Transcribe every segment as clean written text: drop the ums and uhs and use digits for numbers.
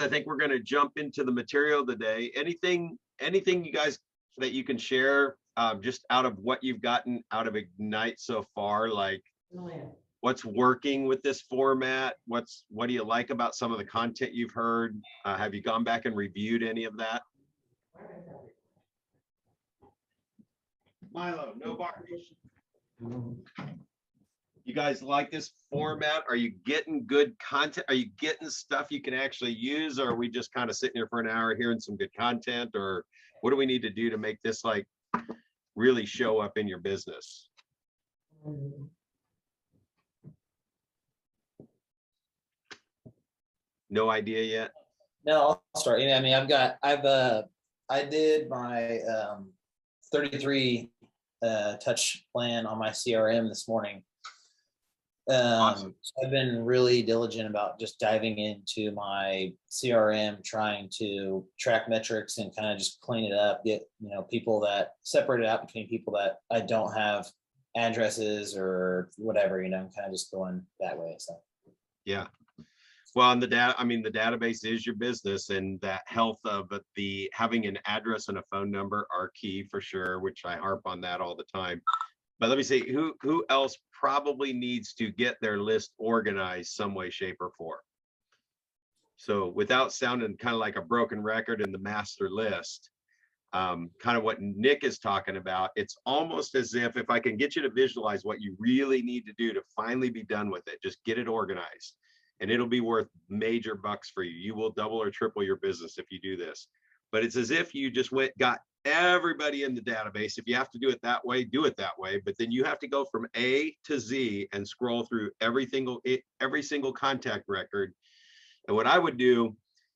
I think we're going to jump into the material today. Anything you guys that you can share just out of what you've gotten out of Ignite so far, like what's working with this format? What do you like about some of the content you've heard? Have you gone back and reviewed any of that? Milo, no bars. You guys like this format? Are you getting good content? Are you getting stuff you can actually use? Or are we just kind of sitting here for an hour hearing some good content? Or what do we need to do to make this like really show up in your business? No idea yet? No, I'll start. I mean, I did my 33 touch plan on my CRM this morning. Awesome. So I've been really diligent about just diving into my CRM, trying to track metrics and kind of just clean it up, get, people that separate it out between people that I don't have addresses or whatever, I'm kind of just going that way. So yeah. Well, and the database is your business, and that health of the having an address and a phone number are key for sure, which I harp on that all the time. But let me see, who else probably needs to get their list organized some way, shape, or form? So without sounding kind of like a broken record in the master list, kind of what Nick is talking about, it's almost as if I can get you to visualize what you really need to do to finally be done with it, just get it organized. And it'll be worth major bucks for you. You will double or triple your business if you do this. But it's as if you just got everybody in the database. If you have to do it that way, do it that way. But then you have to go from A to Z and scroll through every single contact record. And what I would do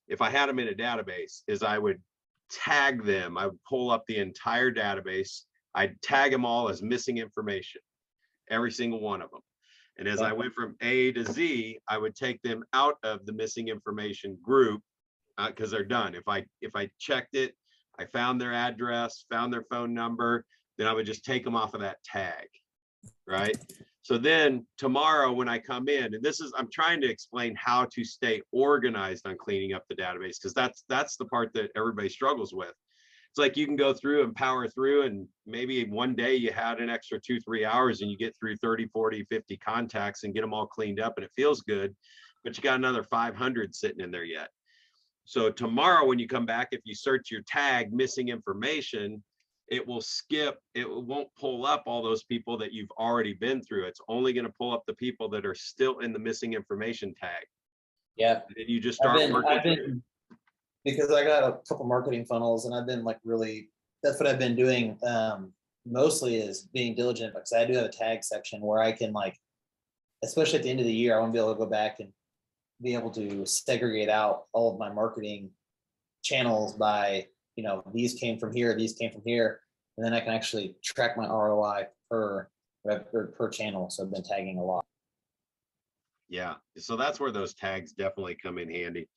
if I had them in a database is I would tag them. I would pull up the entire database. I'd tag them all as missing information, every single one of them. And as I went from A to Z, I would take them out of the missing information group because they're done. If I checked it, I found their address, found their phone number, then I would just take them off of that tag, right? So then tomorrow when I come in, and I'm trying to explain how to stay organized on cleaning up the database, because that's the part that everybody struggles with. It's like you can go through and power through, and maybe one day you had an extra 2-3 hours and you get through 30, 40, 50 contacts and get them all cleaned up and it feels good, but you got another 500 sitting in there yet. So tomorrow when you come back, if you search your tag missing information, it won't pull up all those people that you've already been through. It's only going to pull up the people that are still in the missing information tag. Yeah. And you just start working. Because I got a couple marketing funnels and I've been that's what I've been doing mostly is being diligent, because I do have a tag section where I can especially at the end of the year, I want to be able to go back and be able to segregate out all of my marketing channels by, these came from here, these came from here. And then I can actually track my ROI per channel. So I've been tagging a lot. Yeah. So that's where those tags definitely come in handy.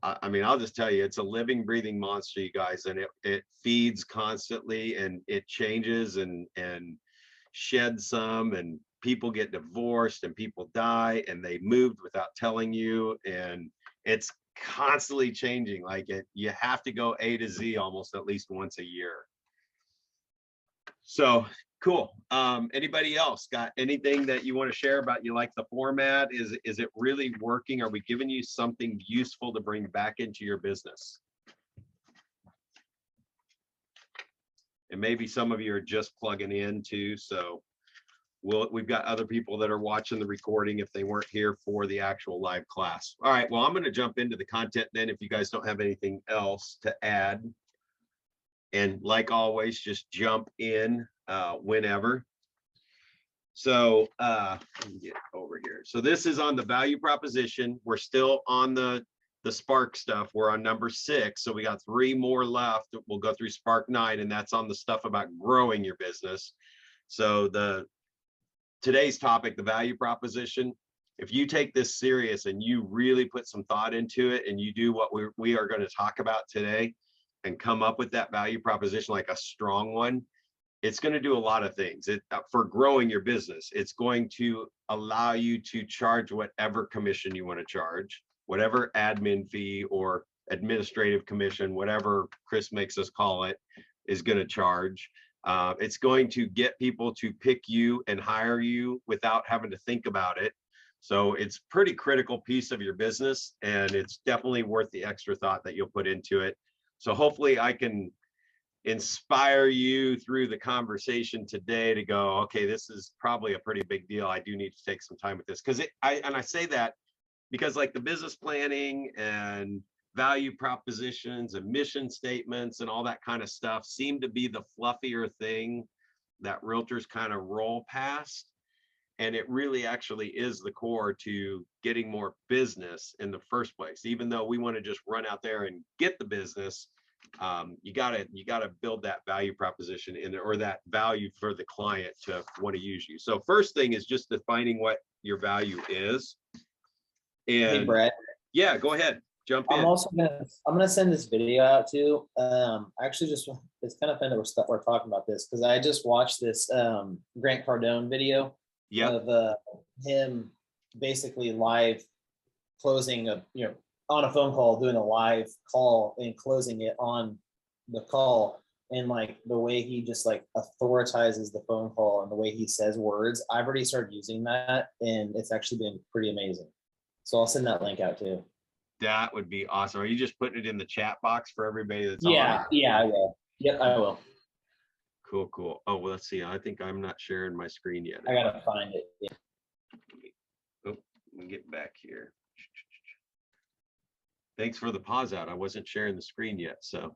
I mean, I'll just tell you, it's a living, breathing monster, you guys, and it feeds constantly, and it changes and sheds some, and people get divorced and people die and they moved without telling you, and it's constantly changing. You have to go A to Z almost at least once a year. So cool. Anybody else got anything that you want to share about you like the format? Is it really working? Are we giving you something useful to bring back into your business? And maybe some of you are just plugging in too. So we've got other people that are watching the recording if they weren't here for the actual live class. All right, well, I'm going to jump into the content then if you guys don't have anything else to add. And like always, just jump in whenever. So let me get over here. So this is on the value proposition. We're still on the Spark stuff. We're on number 6. So we got 3 more left. We'll go through Spark 9, and that's on the stuff about growing your business. So today's topic, the value proposition, if you take this serious and you really put some thought into it and you do what we are going to talk about today and come up with that value proposition, like a strong one, it's going to do a lot of things. For growing your business, it's going to allow you to charge whatever commission you want to charge, whatever admin fee or administrative commission, whatever Chris makes us call it, is going to charge. It's going to get people to pick you and hire you without having to think about it. So it's pretty critical piece of your business, and it's definitely worth the extra thought that you'll put into it. So hopefully I can inspire you through the conversation today to go, okay, this is probably a pretty big deal. I do need to take some time with this, because I say that because like the business planning and value propositions and mission statements and all that kind of stuff seem to be the fluffier thing that realtors kind of roll past. And it really actually is the core to getting more business in the first place. Even though we want to just run out there and get the business, you gotta build that value proposition in there, or that value for the client to want to use you. So first thing is just defining what your value is. And Hey, Brett. yeah, go ahead, jump in. I'm gonna send this video out too. Actually, just it's kind of fun that we're talking about this, because I just watched this Grant Cardone video of him basically live closing on a phone call, doing a live call and closing it on the call, and like the way he just like authorizes the phone call and the way he says words. I've already started using that, and it's actually been pretty amazing. So I'll send that link out too. That would be awesome. Are you just putting it in the chat box for everybody that's Yeah, on? yeah, I will. Yep, I will. Cool, cool. Oh, well, let's see. I think I'm not sharing my screen yet. I gotta find it. Yeah. Oh, let me get back here. Thanks for the pause out. I wasn't sharing the screen yet, so.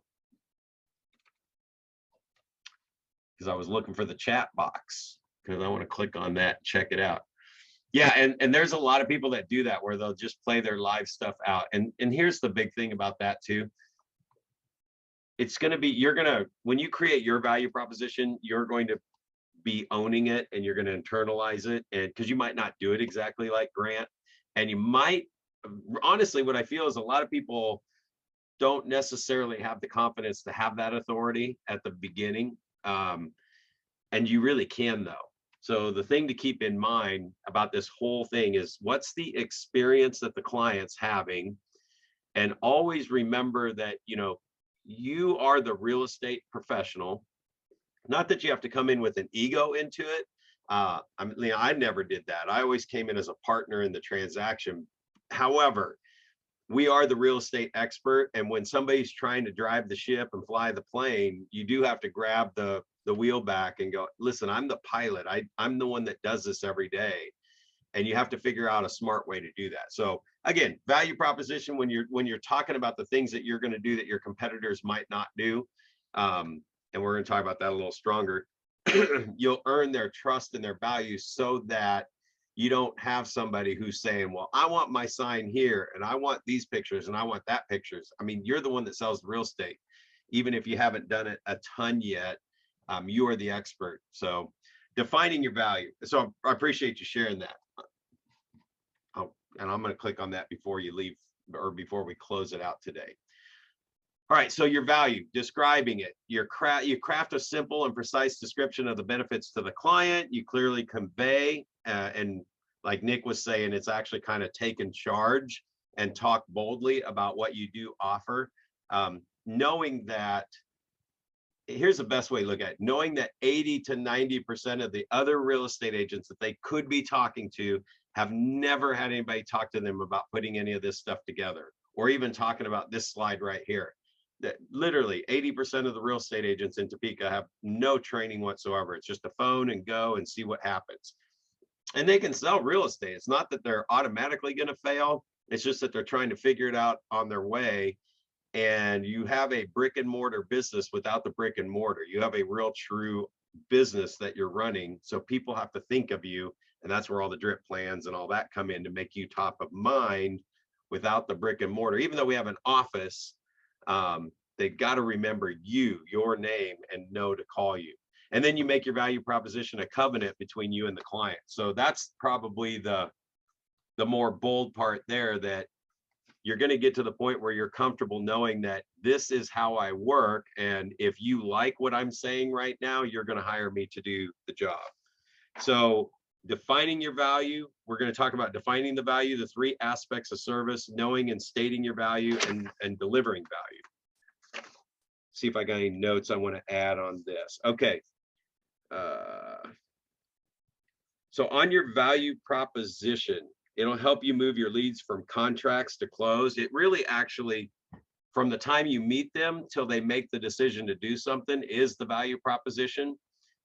Because I was looking for the chat box, because I want to click on that, check it out. Yeah, and there's a lot of people that do that, where they'll just play their live stuff out. And here's the big thing about that too. It's going to be, when you create your value proposition, you're going to be owning it, and you're going to internalize it. And because you might not do it exactly like Grant, and you might, honestly, what I feel is a lot of people don't necessarily have the confidence to have that authority at the beginning. And you really can, though. So the thing to keep in mind about this whole thing is, what's the experience that the client's having? And always remember that, you are the real estate professional. Not that you have to come in with an ego into it. I never did that. I always came in as a partner in the transaction. However, we are the real estate expert. And when somebody's trying to drive the ship and fly the plane, you do have to grab the wheel back and go, listen, I'm the pilot. I'm the one that does this every day. And you have to figure out a smart way to do that. So again, value proposition, when you're talking about the things that you're going to do that your competitors might not do, and we're going to talk about that a little stronger, you'll earn their trust and their value, so that you don't have somebody who's saying, well, I want my sign here, and I want these pictures, and I want that pictures. I mean, you're the one that sells the real estate. Even if you haven't done it a ton yet, you are the expert. So defining your value. So I appreciate you sharing that. And I'm going to click on that before you leave, or before we close it out today. All right, so your value, describing it. You craft a simple and precise description of the benefits to the client. You clearly convey, and like Nick was saying, it's actually kind of taken charge and talk boldly about what you do offer. Knowing that, here's the best way to look at it, knowing that 80 to 90% of the other real estate agents that they could be talking to have never had anybody talk to them about putting any of this stuff together, or even talking about this slide right here. That literally 80% of the real estate agents in Topeka have no training whatsoever. It's just a phone and go and see what happens. And they can sell real estate. It's not that they're automatically going to fail. It's just that they're trying to figure it out on their way. And you have a brick and mortar business without the brick and mortar. You have a real true business that you're running. So people have to think of you. And that's where all the drip plans and all that come in, to make you top of mind without the brick and mortar. Even though we have an office, they've got to remember you, your name, and know to call you. And then you make your value proposition a covenant between you and the client. So that's probably the more bold part there, that you're going to get to the point where you're comfortable knowing that this is how I work. And if you like what I'm saying right now, you're going to hire me to do the job. So defining your value. We're going to talk about defining the value, the three aspects of service, knowing and stating your value, and delivering value. See if I got any notes I want to add on this. Okay. So on your value proposition, it'll help you move your leads from contracts to close. It really actually, from the time you meet them till they make the decision to do something, is the value proposition.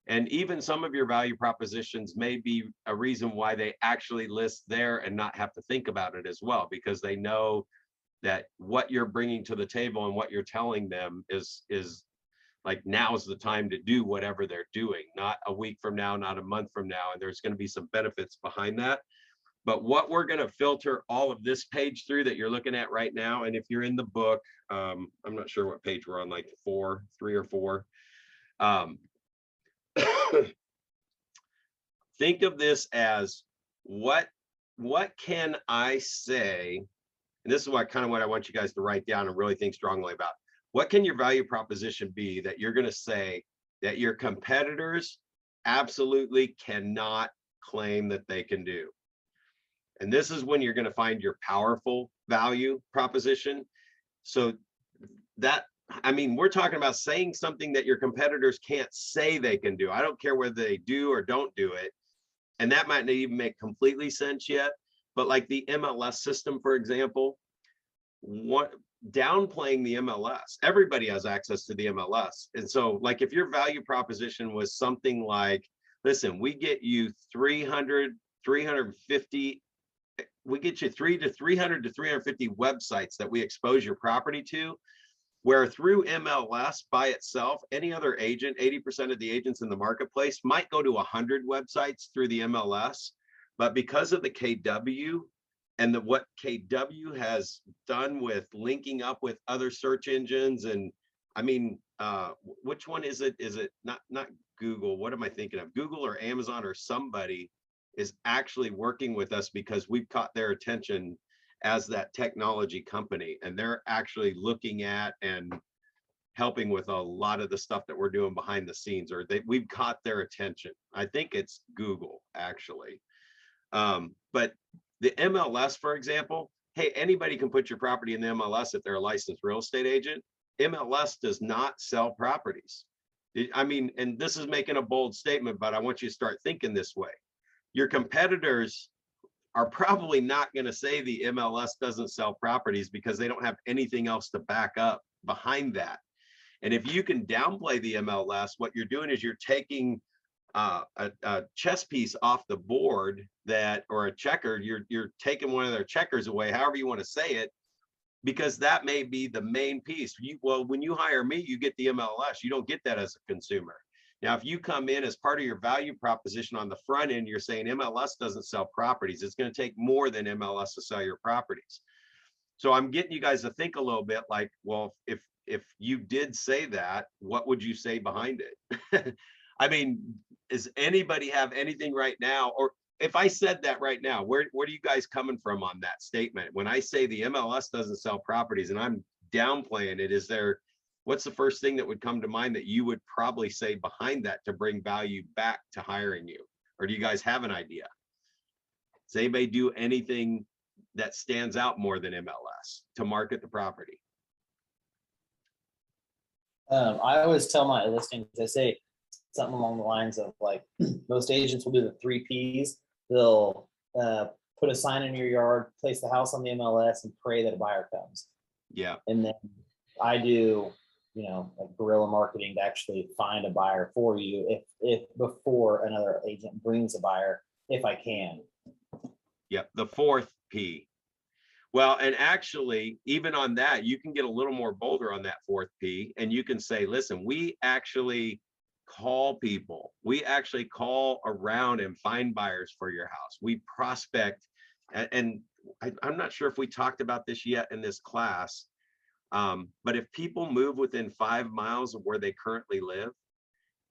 And even some of your value propositions may be a reason why they actually list there and not have to think about it as well, because they know that what you're bringing to the table and what you're telling them is like, now's the time to do whatever they're doing, not a week from now, not a month from now. And there's going to be some benefits behind that. But what we're going to filter all of this page through that you're looking at right now, and if you're in the book, I'm not sure what page we're on, like 3 or 4. Think of this as what can I say? And this is what I want you guys to write down and really think strongly about. What can your value proposition be that you're going to say that your competitors absolutely cannot claim that they can do? And this is when you're going to find your powerful value proposition. So that, I mean, we're talking about saying something that your competitors can't say they can do. I don't care whether they do or don't do it. And that might not even make completely sense yet. But like the MLS system, for example, what downplaying the MLS, everybody has access to the MLS. And so like if your value proposition was something like, listen, we get you 350, we get you 300 to 350 websites that we expose your property to, where through MLS by itself, any other agent, 80% of the agents in the marketplace might go to 100 websites through the MLS. But because of the KW and what KW has done with linking up with other search engines, and I mean, which one is it? Is it not Google? What am I thinking of? Google or Amazon or somebody is actually working with us because we've caught their attention as that technology company, and they're actually looking at and helping with a lot of the stuff that we're doing behind the scenes, or we've caught their attention. I think it's Google actually. But the MLS, for example, hey, anybody can put your property in the MLS if they're a licensed real estate agent. MLS does not sell properties. I mean, and this is making a bold statement, but I want you to start thinking this way. Your competitors are probably not going to say the MLS doesn't sell properties because they don't have anything else to back up behind that. And if you can downplay the MLS, what you're doing is you're taking a chess piece off the board, that, or a checker, you're taking one of their checkers away, however you want to say it, because that may be the main piece. Well, when you hire me, you get the MLS. You don't get that as a consumer. Now, if you come in as part of your value proposition on the front end, you're saying MLS doesn't sell properties. It's going to take more than MLS to sell your properties. So I'm getting you guys to think a little bit like, well, if you did say that, what would you say behind it? I mean, does anybody have anything right now? Or if I said that right now, where are you guys coming from on that statement? When I say the MLS doesn't sell properties and I'm downplaying it, what's the first thing that would come to mind that you would probably say behind that to bring value back to hiring you? Or do you guys have an idea? Does anybody do anything that stands out more than MLS to market the property? I always tell my listings, I say something along the lines of like, most agents will do the 3 Ps. They'll put a sign in your yard, place the house on the MLS, and pray that a buyer comes. Yeah. And then I do, like guerrilla marketing to actually find a buyer for you if before another agent brings a buyer, if I can. Yep. The 4th P. Well, and actually, even on that, you can get a little more bolder on that 4th P, and you can say, listen, we actually call people. We actually call around and find buyers for your house. We prospect. And I'm not sure if we talked about this yet in this class, but if people move within 5 miles of where they currently live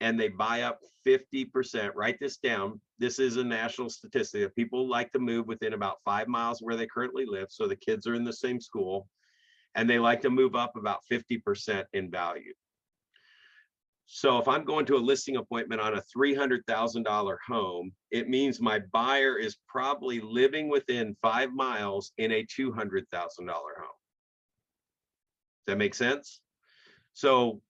and they buy up 50%, write this down. This is a national statistic. If people like to move within about 5 miles where they currently live, so the kids are in the same school, and they like to move up about 50% in value. So if I'm going to a listing appointment on a $300,000 home, it means my buyer is probably living within 5 miles in a $200,000 home. Does that make sense? So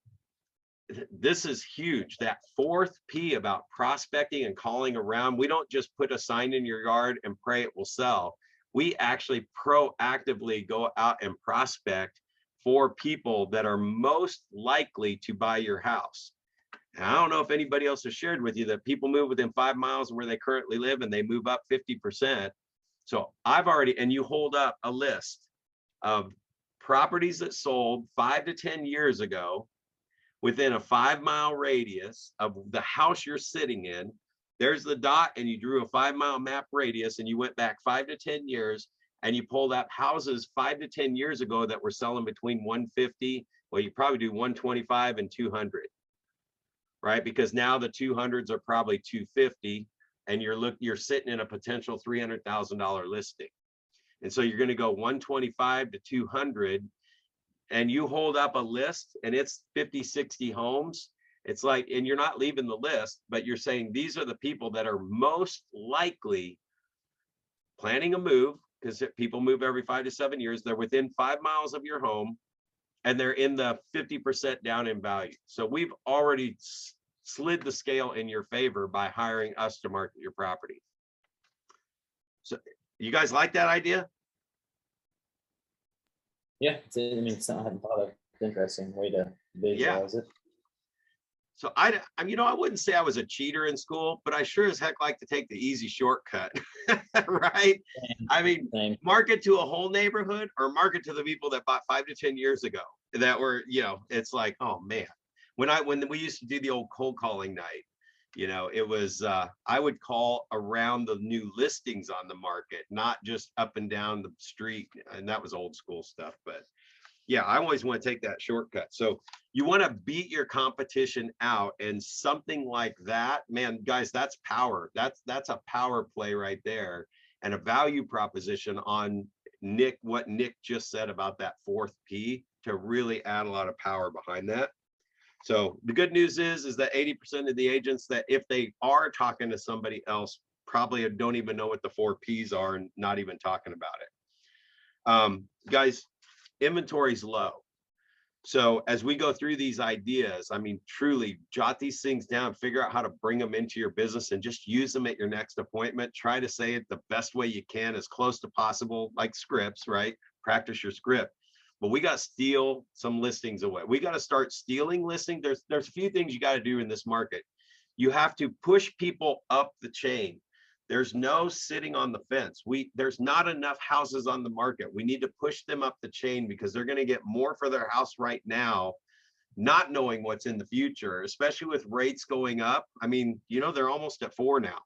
this is huge. That fourth P about prospecting and calling around. We don't just put a sign in your yard and pray it will sell. We actually proactively go out and prospect for people that are most likely to buy your house. And I don't know if anybody else has shared with you that people move within 5 miles of where they currently live and they move up 50%. So I've already, and you hold up a list of properties that sold 5 to 10 years ago within a 5-mile radius of the house you're sitting in. There's the dot, and you drew a 5-mile map radius, and you went back 5 to 10 years, and you pulled up houses 5 to 10 years ago that were selling between 150. Well, you probably do 125 and 200, right? Because now the 200s are probably 250, and you're sitting in a potential $300,000 listing. And so you're going to go 125 to 200, and you hold up a list and it's 50, 60 homes. It's like, and you're not leaving the list, but you're saying these are the people that are most likely planning a move, because people move every 5 to 7 years. They're within 5 miles of your home, and they're in the 50% down in value. So we've already slid the scale in your favor by hiring us to market your property. So you guys like that idea? Yeah, I mean, it's something I hadn't thought of. It's an interesting way to visualize it. So I wouldn't say I was a cheater in school, but I sure as heck like to take the easy shortcut, right? I mean, market to a whole neighborhood or market to the people that bought 5 to 10 years ago that were, it's like, oh man, when we used to do the old cold calling night, it was, I would call around the new listings on the market, not just up and down the street. And that was old school stuff, but yeah, I always want to take that shortcut. So you want to beat your competition out, and something like that, man, guys, that's power. That's a power play right there, and a value proposition on what Nick just said about that fourth P to really add a lot of power behind that. So the good news is that 80% of the agents, that if they are talking to somebody else, probably don't even know what the 4 Ps are and not even talking about it. Guys, inventory's low. So as we go through these ideas, I mean, truly jot these things down, figure out how to bring them into your business, and just use them at your next appointment. Try to say it the best way you can, as close to possible, like scripts, right? Practice your script. But we got to steal some listings away. We got to start stealing listings. There's a few things you got to do in this market. You have to push people up the chain. There's no sitting on the fence. There's not enough houses on the market. We need to push them up the chain, because they're going to get more for their house right now, not knowing what's in the future, especially with rates going up. I mean, they're almost at 4 now.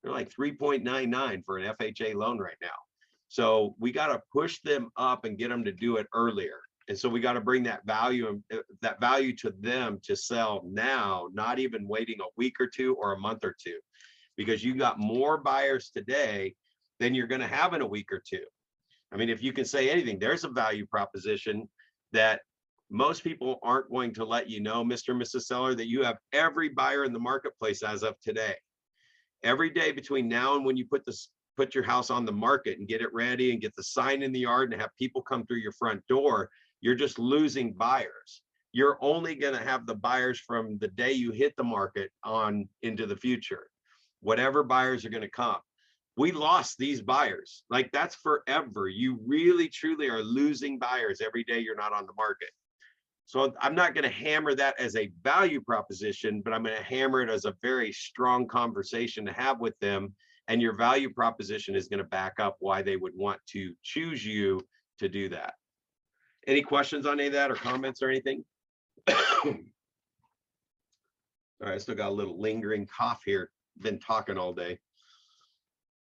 They're like 3.99 for an FHA loan right now. So we got to push them up and get them to do it earlier. And so we got to bring that value to them to sell now, not even waiting a week or two or a month or two, because you got more buyers today than you're going to have in a week or two. I mean, if you can say anything, there's a value proposition that most people aren't going to let you know, Mr. and Mrs. Seller, that you have every buyer in the marketplace as of today. Every day between now and when you put your house on the market and get it ready and get the sign in the yard and have people come through your front door, you're just losing buyers. You're only going to have the buyers from the day you hit the market on into the future. Whatever buyers are going to come. We lost these buyers. Like, that's forever. You really, truly are losing buyers every day you're not on the market. So I'm not going to hammer that as a value proposition, but I'm going to hammer it as a very strong conversation to have with them. And your value proposition is going to back up why they would want to choose you to do that. Any questions on any of that, or comments or anything? All right, I still got a little lingering cough here. Been talking all day.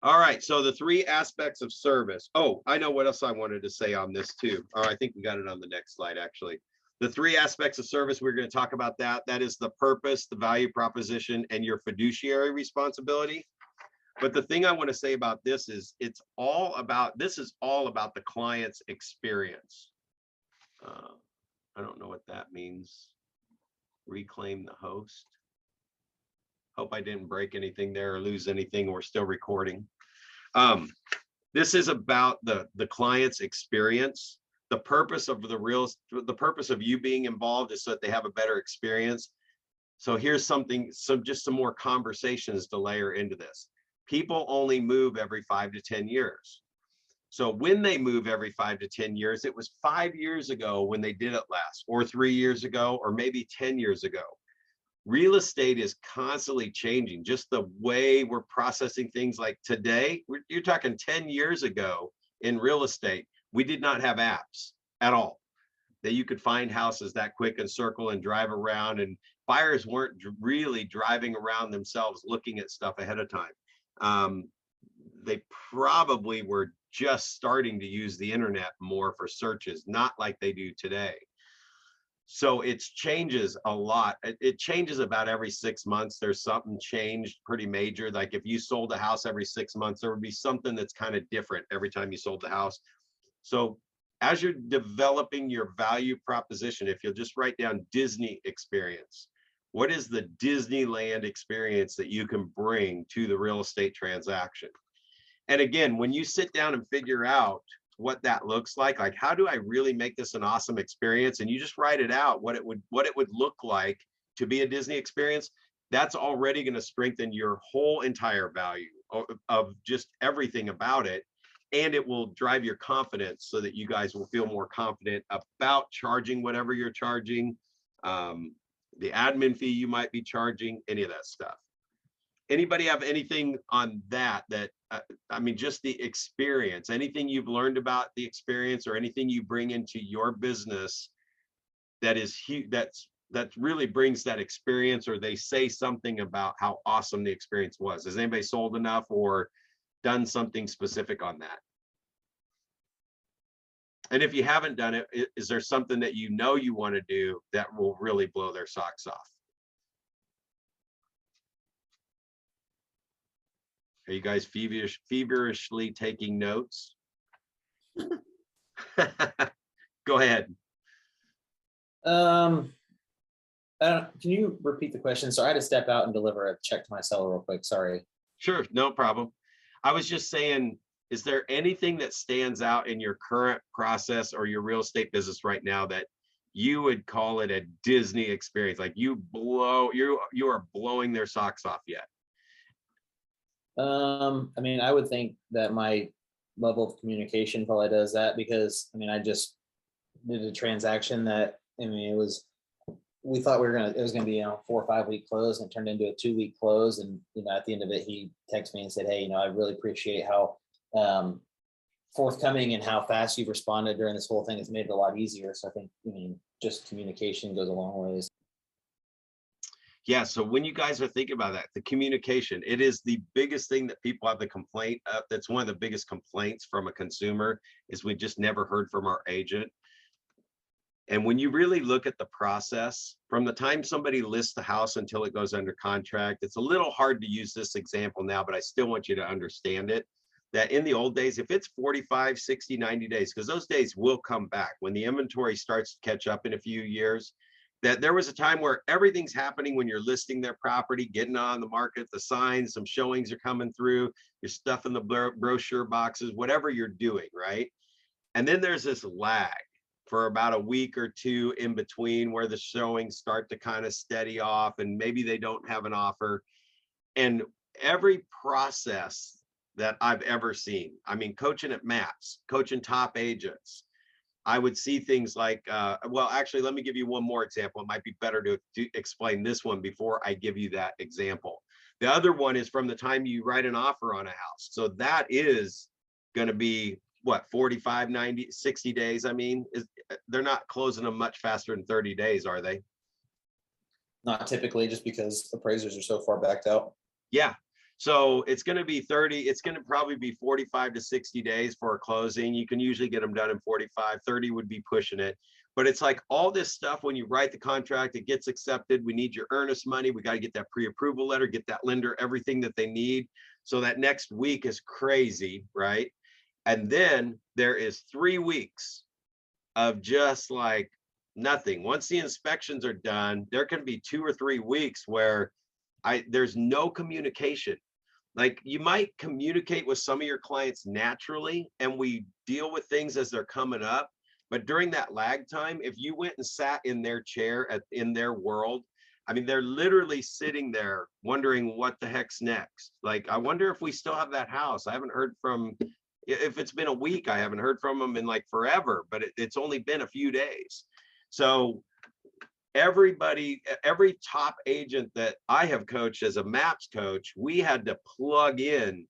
All right, so the 3 aspects of service. Oh, I know what else I wanted to say on this too. Or I think we got it on the next slide, actually. The 3 aspects of service, we're going to talk about that. That is the purpose, the value proposition, and your fiduciary responsibility. But the thing I want to say about this is this is all about the client's experience. I don't know what that means. reclaim the host. Hope I didn't break anything there or lose anything. We're still recording. This is about the client's experience. The purpose of the purpose of you being involved is so that they have a better experience. So here's something, just some more conversations to layer into this. People only move every 5 to 10 years. So when they move every 5 to 10 years, it was 5 years ago when they did it last, or 3 years ago, or maybe 10 years ago. Real estate is constantly changing. Just the way we're processing things like today, you're talking 10 years ago in real estate, we did not have apps at all that you could find houses that quick and circle and drive around, and buyers weren't really driving around themselves looking at stuff ahead of time. They probably were just starting to use the internet more for searches, not like they do today. So it changes a lot. It changes about every 6 months. There's something changed pretty major. Like if you sold a house every 6 months, there would be something that's kind of different every time you sold the house. So as you're developing your value proposition, if you'll just write down Disney experience, what is the Disneyland experience that you can bring to the real estate transaction? And again, when you sit down and figure out what that looks like how do I really make this an awesome experience, and you just write it out, what it would look like to be a Disney experience, that's already going to strengthen your whole entire value of just everything about it. And it will drive your confidence so that you guys will feel more confident about charging whatever you're charging, the admin fee you might be charging, any of that stuff. Anybody have anything on that I mean, just the experience, anything you've learned about the experience or anything you bring into your business that is huge, that really brings that experience, or they say something about how awesome the experience was? Has anybody sold enough or done something specific on that? And if you haven't done it, is there something that you know you want to do that will really blow their socks off? Are you guys feverishly taking notes? Go ahead. Can you repeat the question? So I had to step out and deliver a check to my seller real quick. Sorry. Sure, no problem. I was just saying, is there anything that stands out in your current process or your real estate business right now that you would call it a Disney experience? Like you are blowing their socks off yet? I mean, I would think that my level of communication probably does that, because I mean, I just did a transaction that, I mean, we thought it was gonna be, 4 or 5 week close, and it turned into a 2-week close. And, at the end of it, he texted me and said, "Hey, I really appreciate how forthcoming and how fast you've responded during this whole thing. It's made it a lot easier." So I think, just communication goes a long ways. Yeah, so when you guys are thinking about that, the communication, it is the biggest thing that people have the complaint of. That's one of the biggest complaints from a consumer, is we just never heard from our agent. And when you really look at the process, from the time somebody lists the house until it goes under contract, it's a little hard to use this example now, but I still want you to understand it, that in the old days, if it's 45, 60, 90 days, because those days will come back when the inventory starts to catch up in a few years, that there was a time where everything's happening when you're listing their property, getting on the market, the signs, some showings are coming through, you're stuffing the brochure boxes, whatever you're doing, right? And then there's this lag for about a week or two in between where the showings start to kind of steady off, and maybe they don't have an offer. And every process that I've ever seen, I mean, coaching at MAPS, coaching top agents, I would see things like, well, actually, let me give you one more example. It might be better to explain this one before I give you that example. The other one is from the time you write an offer on a house. So that is going to be what, 45, 90, 60 days. I mean, they're not closing them much faster than 30 days, are they? Not typically, just because appraisers are so far backed out. Yeah. So it's going to be 30, it's going to probably be 45 to 60 days for a closing. You can usually get them done in 45, 30 would be pushing it. But it's like all this stuff, when you write the contract, it gets accepted. We need your earnest money. We got to get that pre-approval letter, get that lender everything that they need. So that next week is crazy, right? And then there is 3 weeks of just like Nothing. Once the inspections are done, there can be 2 or 3 weeks where there's no communication. Like, you might communicate with some of your clients naturally, and we deal with things as they're coming up. But during that lag time, if you went and sat in their chair in their world, I mean, they're literally sitting there wondering what the heck's next. Like, I wonder if we still have that house. I haven't heard from, if it's been a week, I haven't heard from them in like forever, but it's only been a few days. So everybody, every top agent that I have coached as a MAPS coach, we had to plug in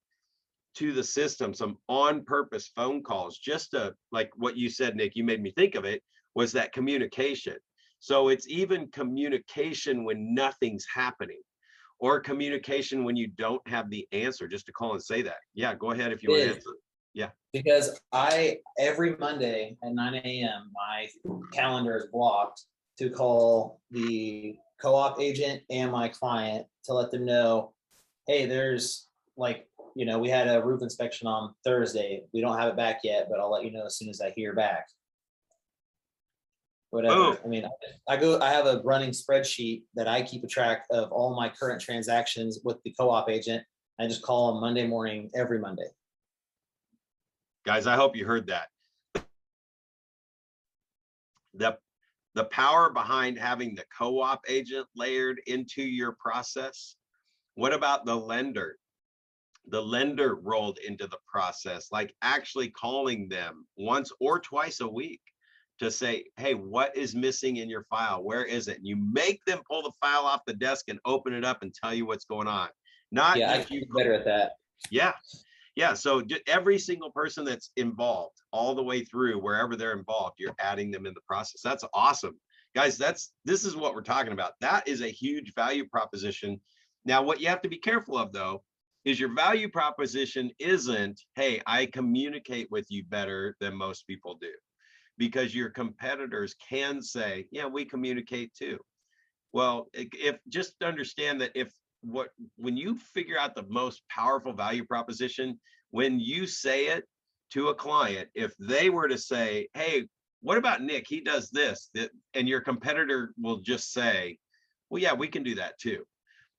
to the system some on purpose phone calls, just to, like what you said, Nick, you made me think of it, was that communication. So it's even communication when nothing's happening, or communication when you don't have the answer, just to call and say that. Yeah, go ahead if you want to answer. Yeah. Because every Monday at 9 a.m., my calendar is blocked to call the co-op agent and my client to let them know, hey, there's like, we had a roof inspection on Thursday. We don't have it back yet, but I'll let you know as soon as I hear back. Whatever. Oh. I mean, I have a running spreadsheet that I keep a track of all my current transactions with the co-op agent. I just call them Monday morning, every Monday. Guys, I hope you heard that. The power behind having the co-op agent layered into your process. What about the lender? The lender rolled into the process, like actually calling them once or twice a week to say, hey, what is missing in your file? Where is it? And you make them pull the file off the desk and open it up and tell you what's going on. Not I can get better at that. Yeah. Yeah. So every single person that's involved all the way through, wherever they're involved, you're adding them in the process. That's awesome. Guys, this is what we're talking about. That is a huge value proposition. Now, what you have to be careful of, though, is your value proposition isn't, hey, I communicate with you better than most people do, because your competitors can say, yeah, we communicate too. Well, if just understand that when you figure out the most powerful value proposition, when you say it to a client, if they were to say, hey, what about Nick? He does this, and your competitor will just say, well, yeah, we can do that too.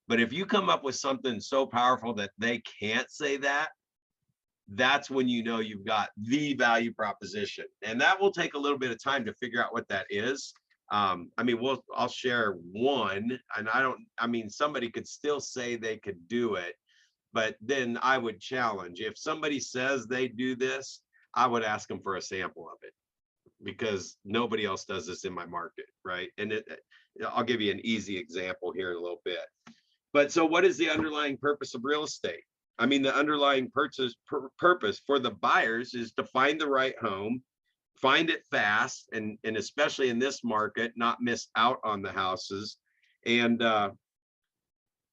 But if you come up with something so powerful that they can't say that, that's when you know you've got the value proposition. And that will take a little bit of time to figure out what that is. I mean, I'll share one, and somebody could still say they could do it, but then I would challenge. If somebody says they do this, I would ask them for a sample of it, because nobody else does this in my market, right? And I'll give you an easy example here in a little bit. But so what is the underlying purpose of real estate? I mean, the underlying purpose for the buyers is to find the right home, find it fast, and especially in this market, not miss out on the houses, and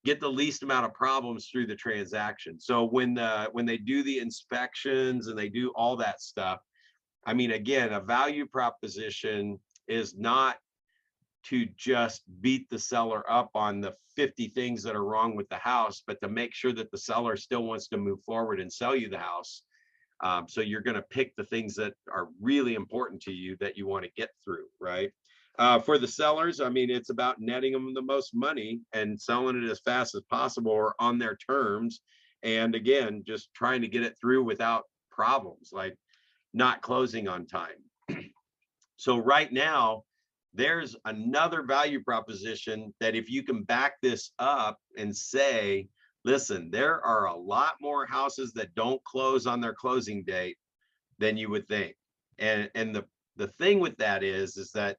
get the least amount of problems through the transaction. So when they do the inspections and they do all that stuff, I mean, again, a value proposition is not to just beat the seller up on the 50 things that are wrong with the house, but to make sure that the seller still wants to move forward and sell you the house. So you're going to pick the things that are really important to you that you want to get through, right? For the sellers, I mean, it's about netting them the most money and selling it as fast as possible or on their terms. And again, just trying to get it through without problems, like not closing on time. So right now, there's another value proposition that if you can back this up and say, listen, there are a lot more houses that don't close on their closing date than you would think. And the thing with that is that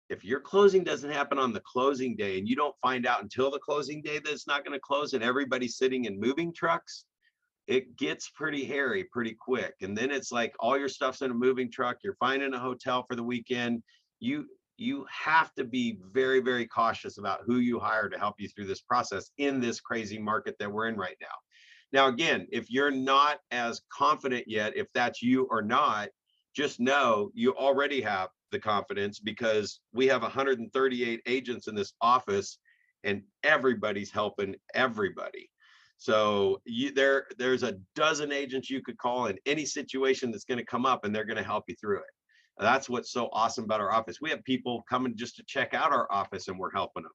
if your closing doesn't happen on the closing day and you don't find out until the closing day that it's not going to close and everybody's sitting in moving trucks, it gets pretty hairy pretty quick. And then it's like all your stuff's in a moving truck, you're finding a hotel for the weekend. You have to be very, very cautious about who you hire to help you through this process in this crazy market that we're in right now. Now, again, if you're not as confident yet, if that's you or not, just know you already have the confidence, because we have 138 agents in this office and everybody's helping everybody. So there's a dozen agents you could call in any situation that's going to come up, and they're going to help you through it. That's what's so awesome about our office. We have people coming just to check out our office and we're helping them.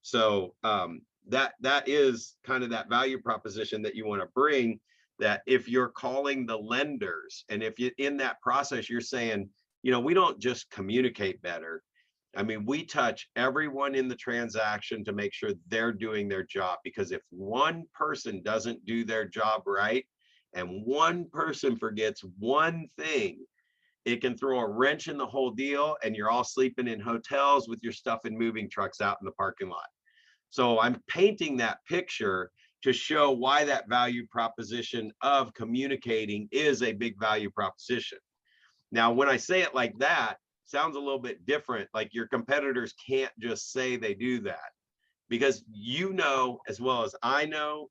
So that is kind of that value proposition that you want to bring, that if you're calling the lenders and if you in that process, you're saying, you know, we don't just communicate better. I mean, we touch everyone in the transaction to make sure they're doing their job, because if one person doesn't do their job right and one person forgets one thing, it can throw a wrench in the whole deal and you're all sleeping in hotels with your stuff in moving trucks out in the parking lot. So I'm painting that picture to show why that value proposition of communicating is a big value proposition. Now, when I say it like that, sounds a little bit different. Like your competitors can't just say they do that, because you know, as well as I know,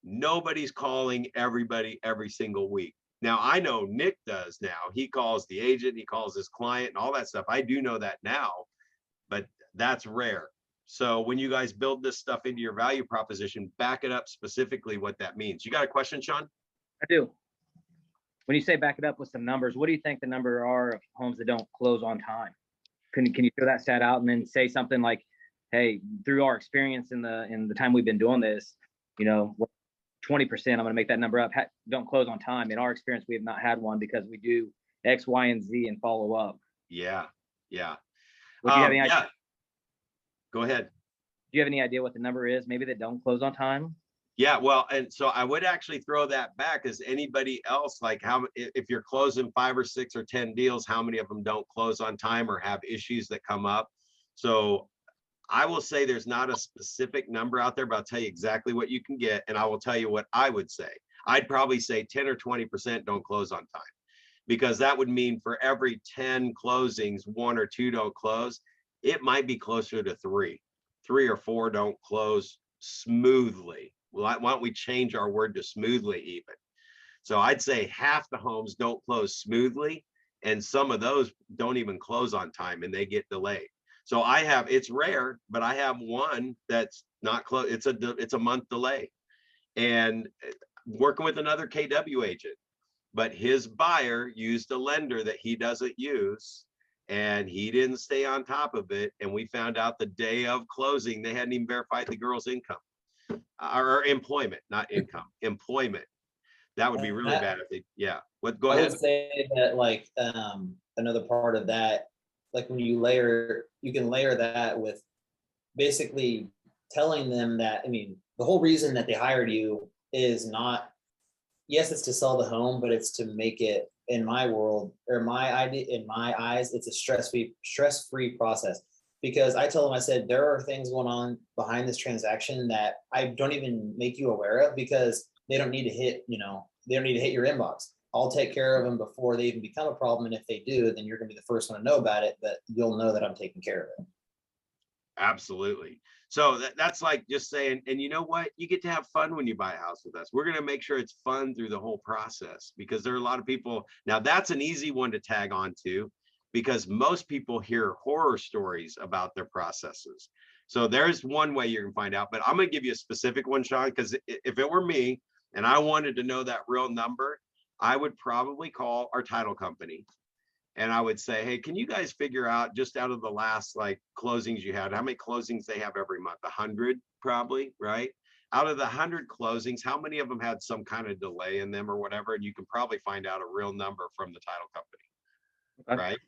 nobody's calling everybody every single week. Now, I know Nick does now. He calls the agent, he calls his client and all that stuff. I do know that now, but that's rare. So when you guys build this stuff into your value proposition, back it up specifically what that means. You got a question, Sean? I do. When you say back it up with some numbers, what do you think the number are of homes that don't close on time? Can you throw that stat out and then say something like, hey, through our experience in the time we've been doing this, you know, 20%, I'm going to make that number up, don't close on time. In our experience, we have not had one because we do X, Y, and Z and follow up. Yeah. Yeah. Would you have any idea? Yeah. Go ahead. Do you have any idea what the number is maybe that don't close on time? Yeah, well, and so I would actually throw that back. As anybody else, like how, if you're closing 5 or 6 or 10 deals, how many of them don't close on time or have issues that come up? So I will say there's not a specific number out there, but I'll tell you exactly what you can get. And I will tell you what I would say. I'd probably say 10 or 20% don't close on time, because that would mean for every 10 closings, 1 or 2 don't close. It might be closer to 3 or 4 don't close smoothly. Why don't we change our word to smoothly even? So I'd say half the homes don't close smoothly, and some of those don't even close on time and they get delayed. So I have, it's rare, but I have one that's not close. It's a month delay, and working with another KW agent, but his buyer used a lender that he doesn't use, and he didn't stay on top of it. And we found out the day of closing, they hadn't even verified the girl's income. Or employment, not income, employment. That would be really bad if they, yeah. What? Go ahead. I would say that like another part of that, like when you can layer that with basically telling them that, I mean, the whole reason that they hired you is not, yes, it's to sell the home, but it's to make it, in my world, or my idea, in my eyes, it's a stress-free process. Because I tell them, I said, there are things going on behind this transaction that I don't even make you aware of, because they don't need to hit, they don't need to hit your inbox. I'll take care of them before they even become a problem. And if they do, then you're going to be the first one to know about it, but you'll know that I'm taking care of it. Absolutely. So that's like just saying, and you know what? You get to have fun when you buy a house with us. We're going to make sure it's fun through the whole process, because there are a lot of people. Now, that's an easy one to tag on to, because most people hear horror stories about their processes. So there's one way you can find out, but I'm going to give you a specific one, Sean, because if it were me and I wanted to know that real number, I would probably call our title company. And I would say, hey, can you guys figure out, just out of the last like closings you had, how many closings they have every month? 100 probably, right? Out of the 100 closings, how many of them had some kind of delay in them or whatever? And you can probably find out a real number from the title company, Okay. right?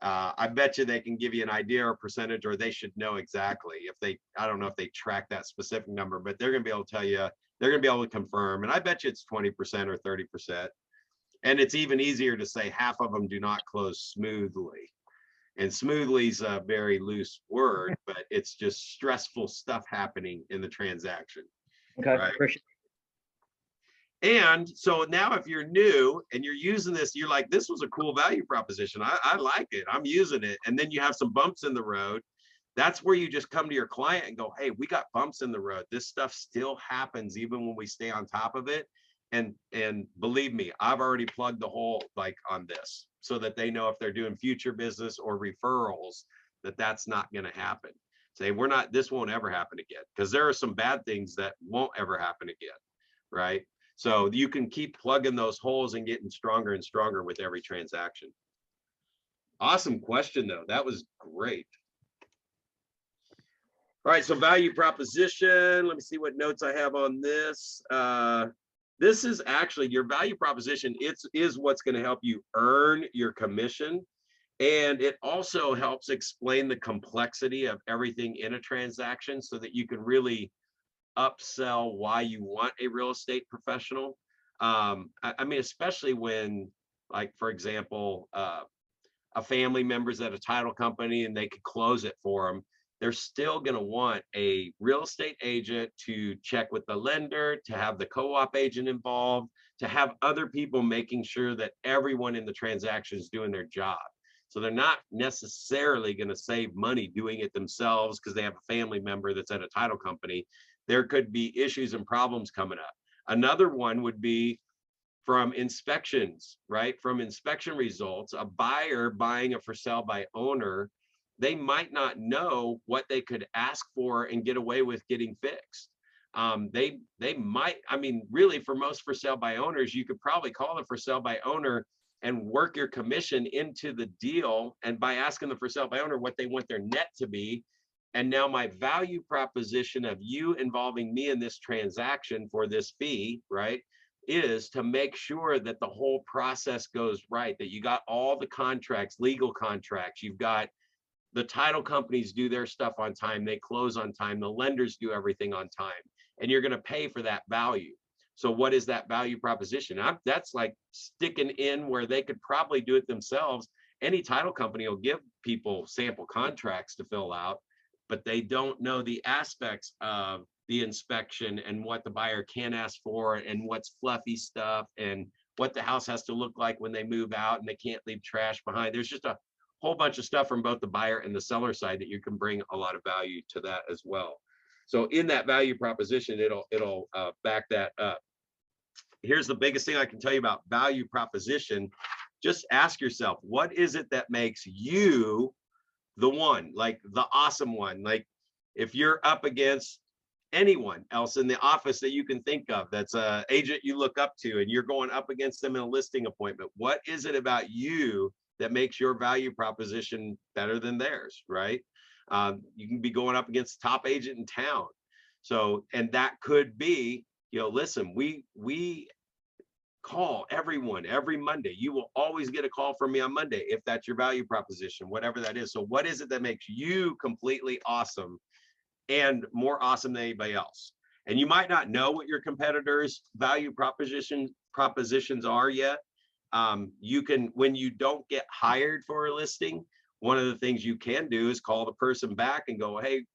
I bet you they can give you an idea or percentage, or they should know exactly if they, I don't know if they track that specific number, but they're going to be able to tell you, they're going to be able to confirm. And I bet you it's 20% or 30%. And it's even easier to say half of them do not close smoothly. And smoothly is a very loose word, but it's just stressful stuff happening in the transaction. Okay. Right? Appreciate And so now if you're new and you're using this, you're like, this was a cool value proposition. I like it. I'm using it. And then you have some bumps in the road. That's where you just come to your client and go, hey, we got bumps in the road. This stuff still happens even when we stay on top of it. And believe me, I've already plugged the hole like on this, so that they know if they're doing future business or referrals, that's not going to happen. Say, this won't ever happen again, because there are some bad things that won't ever happen again. Right. So you can keep plugging those holes and getting stronger and stronger with every transaction. Awesome question though. That was great. All right, so value proposition. Let me see what notes I have on this. This is actually your value proposition. Is what's going to help you earn your commission. And it also helps explain the complexity of everything in a transaction so that you can really upsell why you want a real estate professional. I mean, especially when, like, for example, a family member's at a title company and they could close it for them, they're still going to want a real estate agent to check with the lender, to have the co-op agent involved, to have other people making sure that everyone in the transaction is doing their job. So they're not necessarily going to save money doing it themselves because they have a family member that's at a title company. There could be issues and problems coming up. Another one would be from inspections, right? From inspection results, a buyer buying a for sale by owner, they might not know what they could ask for and get away with getting fixed. They might, I mean, really for most for sale by owners, you could probably call the for sale by owner and work your commission into the deal. And by asking the for sale by owner what they want their net to be, and now my value proposition of you involving me in this transaction for this fee, right, is to make sure that the whole process goes right, that you got all the contracts, legal contracts, you've got the title companies do their stuff on time, they close on time, the lenders do everything on time, and you're going to pay for that value. So what is that value proposition? That's like sticking in where they could probably do it themselves. Any title company will give people sample contracts to fill out, but they don't know the aspects of the inspection and what the buyer can ask for and what's fluffy stuff and what the house has to look like when they move out and they can't leave trash behind. There's just a whole bunch of stuff from both the buyer and the seller side that you can bring a lot of value to that as well. So in that value proposition, it'll back that up. Here's the biggest thing I can tell you about value proposition. Just ask yourself, what is it that makes you the one, like the awesome one? Like if you're up against anyone else in the office that you can think of that's an agent you look up to and you're going up against them in a listing appointment, what is it about you that makes your value proposition better than theirs, right? You can be going up against the top agent in town. So, and that could be, you know, listen, we call everyone every Monday. You will always get a call from me on Monday if that's your value proposition, whatever that is. So what is it that makes you completely awesome and more awesome than anybody else? And you might not know what your competitors' value propositions are yet. You can, when you don't get hired for a listing, one of the things you can do is call the person back and go, hey,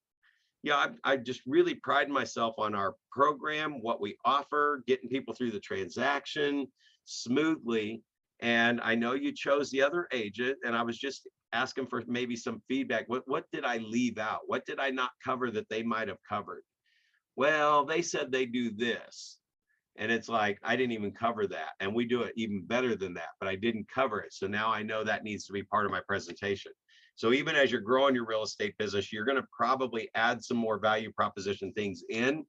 yeah, I just really pride myself on our program, what we offer, getting people through the transaction smoothly. And I know you chose the other agent, and I was just asking for maybe some feedback. What did I leave out? What did I not cover that they might have covered? Well, they said they do this. And it's like, I didn't even cover that. And we do it even better than that, but I didn't cover it. So now I know that needs to be part of my presentation. So even as you're growing your real estate business, you're going to probably add some more value proposition things in.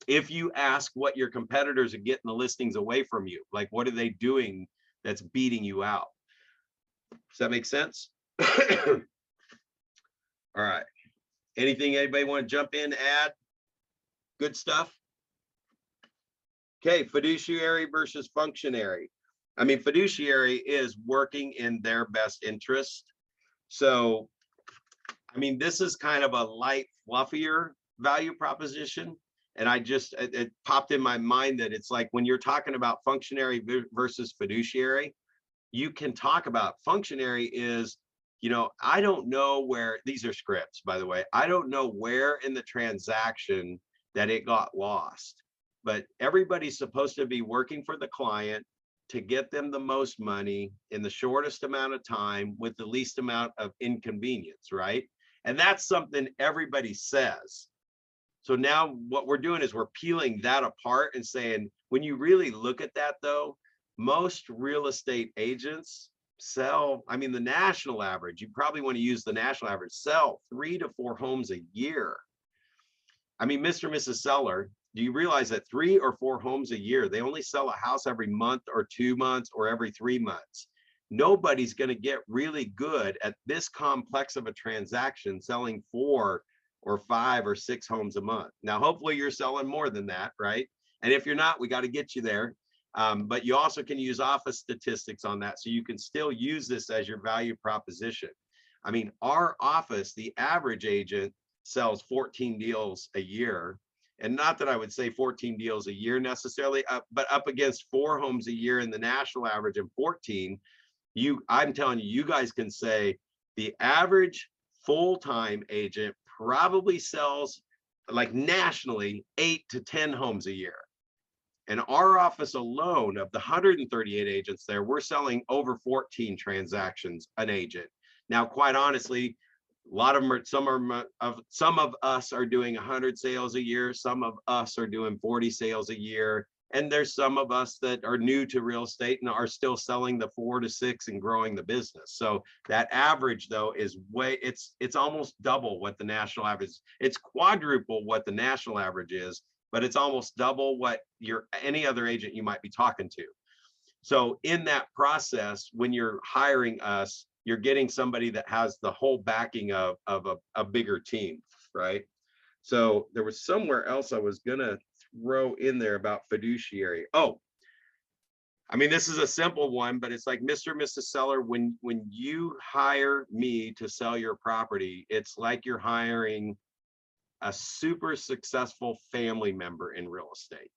If you ask what your competitors are getting the listings away from you, like what are they doing that's beating you out? Does that make sense? All right. Anything anybody want to jump in, add? Good stuff? Okay, fiduciary versus functionary. I mean, fiduciary is working in their best interest. So, I mean, this is kind of a light, fluffier value proposition. And it popped in my mind that it's like when you're talking about functionary versus fiduciary, you can talk about functionary is, you know, I don't know where, these are scripts, by the way, I don't know where in the transaction that it got lost, but everybody's supposed to be working for the client to get them the most money in the shortest amount of time with the least amount of inconvenience, right? And that's something everybody says. So now what we're doing is we're peeling that apart and saying, when you really look at that though, most real estate agents sell, I mean, the national average, you probably want to use the national average, sell 3 to 4 homes a year. I mean, Mr. and Mrs. Seller, do you realize that 3 or 4 homes a year, they only sell a house every month or 2 months or every 3 months. nobody's going to get really good at this complex of a transaction selling 4 or 5 or 6 homes a month. Now, hopefully you're selling more than that, right? And if you're not, we got to get you there. But you also can use office statistics on that. So you can still use this as your value proposition. I mean, our office, the average agent sells 14 deals a year. And not that I would say 14 deals a year necessarily, but up against 4 homes a year in the national average and 14, I'm telling you, you guys can say the average full-time agent probably sells, like nationally, 8 to 10 homes a year. And our office alone, of the 138 agents there, we're selling over 14 transactions an agent. Now, quite honestly, a lot of them are, some of us are doing 100 sales a year. Some of us are doing 40 sales a year. And there's some of us that are new to real estate and are still selling the 4 to 6 and growing the business. So that average, though, is it's almost double what the national average is. It's quadruple what the national average is, but it's almost double what any other agent you might be talking to. So in that process, when you're hiring us, you're getting somebody that has the whole backing of a bigger team, right? So there was somewhere else I was gonna throw in there about fiduciary. Oh, I mean, this is a simple one, but it's like, Mr. and Mrs. Seller, when you hire me to sell your property, it's like you're hiring a super successful family member in real estate.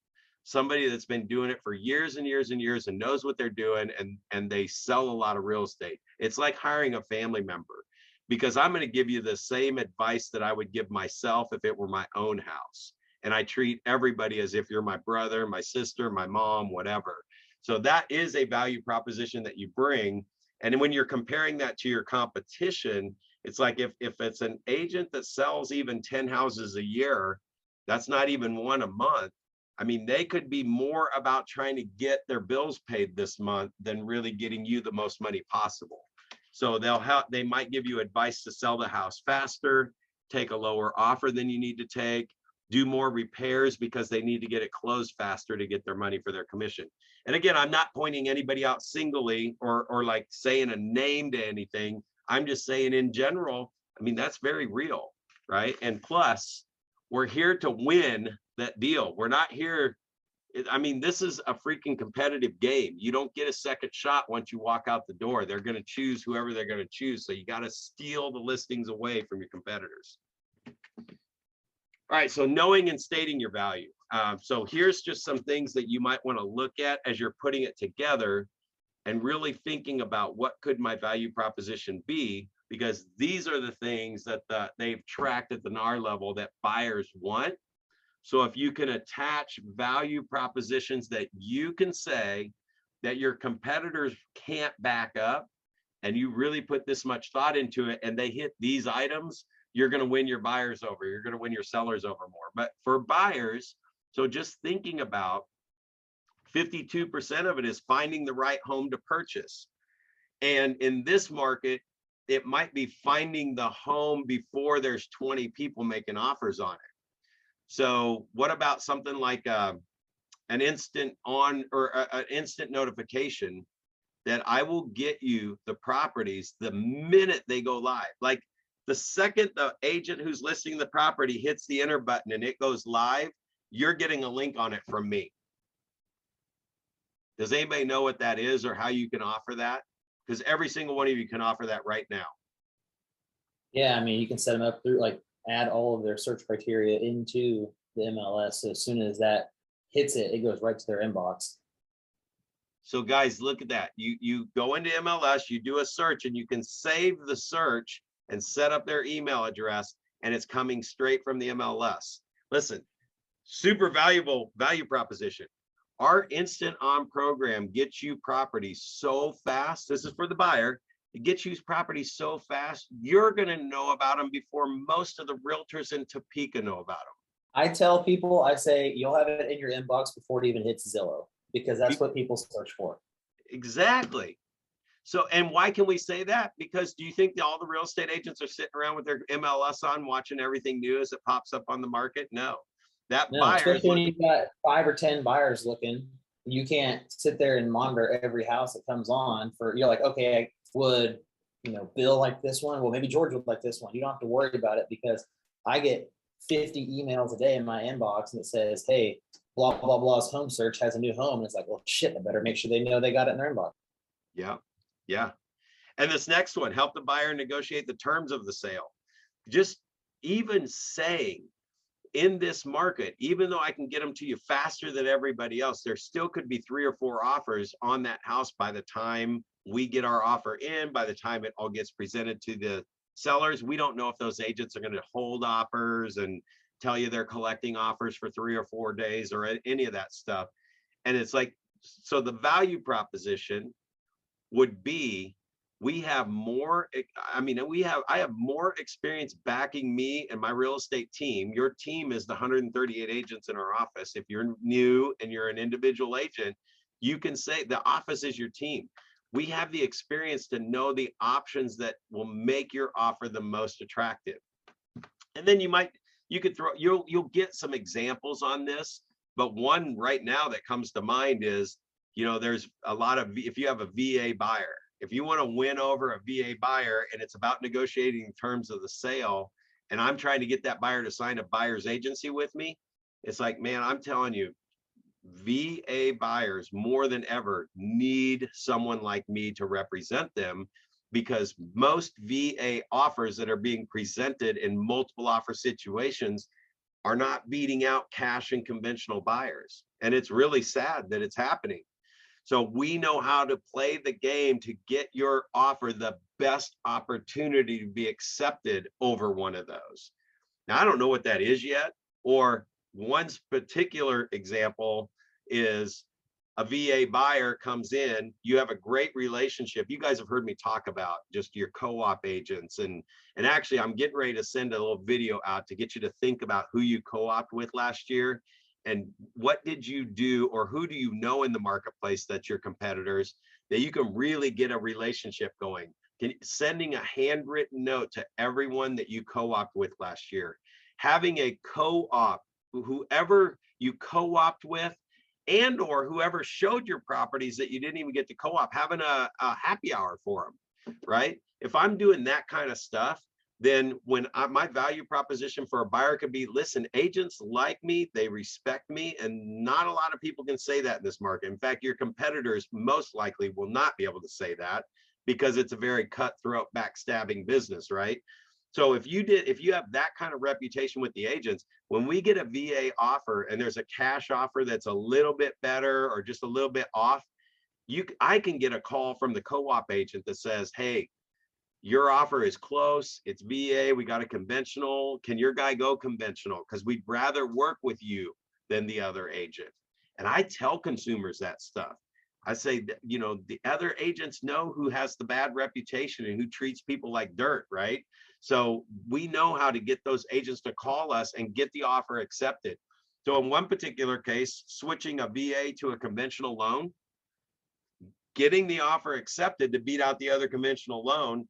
Somebody that's been doing it for years and years and years and knows what they're doing, and they sell a lot of real estate. It's like hiring a family member, because I'm going to give you the same advice that I would give myself if it were my own house. And I treat everybody as if you're my brother, my sister, my mom, whatever. So that is a value proposition that you bring. And when you're comparing that to your competition, it's like if it's an agent that sells even 10 houses a year, that's not even 1 a month. I mean, they could be more about trying to get their bills paid this month than really getting you the most money possible. So they might give you advice to sell the house faster, take a lower offer than you need to take, do more repairs because they need to get it closed faster to get their money for their commission. And again, I'm not pointing anybody out singly or like saying a name to anything. I'm just saying in general, I mean, that's very real, right? And plus, we're here to win that deal. We're not here. I mean, this is a freaking competitive game. You don't get a second shot once you walk out the door. They're going to choose whoever they're going to choose. So you got to steal the listings away from your competitors. All right, so knowing and stating your value. So here's just some things that you might want to look at as you're putting it together and really thinking about what could my value proposition be, because these are the things that they've tracked at the NAR level that buyers want. So if you can attach value propositions that you can say that your competitors can't back up, and you really put this much thought into it, and they hit these items, you're going to win your buyers over. You're going to win your sellers over more. But for buyers, so just thinking about 52% of it is finding the right home to purchase. And in this market, it might be finding the home before there's 20 people making offers on it. So what about something like an instant notification that I will get you the properties the minute they go live? Like the second the agent who's listing the property hits the enter button and it goes live, you're getting a link on it from me. Does anybody know what that is or how you can offer that? Because every single one of you can offer that right now. Yeah, I mean, you can set them up through like add all of their search criteria into the MLS. So as soon as that hits it, it goes right to their inbox. So guys, look at that. You go into MLS, you do a search, and you can save the search and set up their email address, and it's coming straight from the MLS. Listen, super valuable value proposition. Our instant on program gets you properties so fast. This is for the buyer. It gets you properties so fast, you're going to know about them before most of the realtors in Topeka know about them. I tell people, I say, you'll have it in your inbox before it even hits Zillow, because that's what people search for. Exactly. So, and why can we say that? Because do you think that all the real estate agents are sitting around with their MLS on, watching everything new as it pops up on the market? No. No, especially when you've got 5 or 10 buyers looking. You can't sit there and monitor every house that comes on for, you're like, okay, I would, Bill like this one. Well, maybe George would like this one. You don't have to worry about it because I get 50 emails a day in my inbox and it says, hey, blah, blah, blah's home search has a new home. And it's like, well, shit, I better make sure they know they got it in their inbox. Yeah. Yeah. And this next one, help the buyer negotiate the terms of the sale. Just even saying, in this market, even though I can get them to you faster than everybody else, there still could be 3 or 4 offers on that house by the time we get our offer in, by the time it all gets presented to the sellers. We don't know if those agents are going to hold offers and tell you they're collecting offers for 3 or 4 days or any of that stuff. And it's like, so the value proposition would be, we have more, I have more experience backing me and my real estate team. Your team is the 138 agents in our office. If you're new and you're an individual agent, you can say the office is your team. We have the experience to know the options that will make your offer the most attractive. And then you'll get some examples on this, but one right now that comes to mind is, there's a lot of, if you have a VA buyer, if you want to win over a VA buyer and it's about negotiating terms of the sale, and I'm trying to get that buyer to sign a buyer's agency with me, it's like, man, I'm telling you, VA buyers more than ever need someone like me to represent them, because most VA offers that are being presented in multiple offer situations are not beating out cash and conventional buyers. And it's really sad that it's happening. So we know how to play the game to get your offer the best opportunity to be accepted over one of those. Now, I don't know what that is yet, or one particular example is a VA buyer comes in, you have a great relationship. You guys have heard me talk about just your co-op agents, and actually I'm getting ready to send a little video out to get you to think about who you co-opted with last year. And what did you do, or who do you know in the marketplace that's your competitors that you can really get a relationship going? Sending a handwritten note to everyone that you co-opted with last year. Having a co-op, whoever you co-opted with, and or whoever showed your properties that you didn't even get to co-op, having a happy hour for them, right? If I'm doing that kind of stuff, then my value proposition for a buyer could be, listen, agents like me, they respect me, and not a lot of people can say that in this market. In fact, your competitors most likely will not be able to say that, because it's a very cutthroat, backstabbing business, right? So if you have that kind of reputation with the agents, when we get a VA offer and there's a cash offer that's a little bit better or just a little bit off, I can get a call from the co-op agent that says, hey, your offer is close, it's VA, we got a conventional, can your guy go conventional? Because we'd rather work with you than the other agent. And I tell consumers that stuff. I say, the other agents know who has the bad reputation and who treats people like dirt, right? So we know how to get those agents to call us and get the offer accepted. So in one particular case, switching a VA to a conventional loan, getting the offer accepted to beat out the other conventional loan.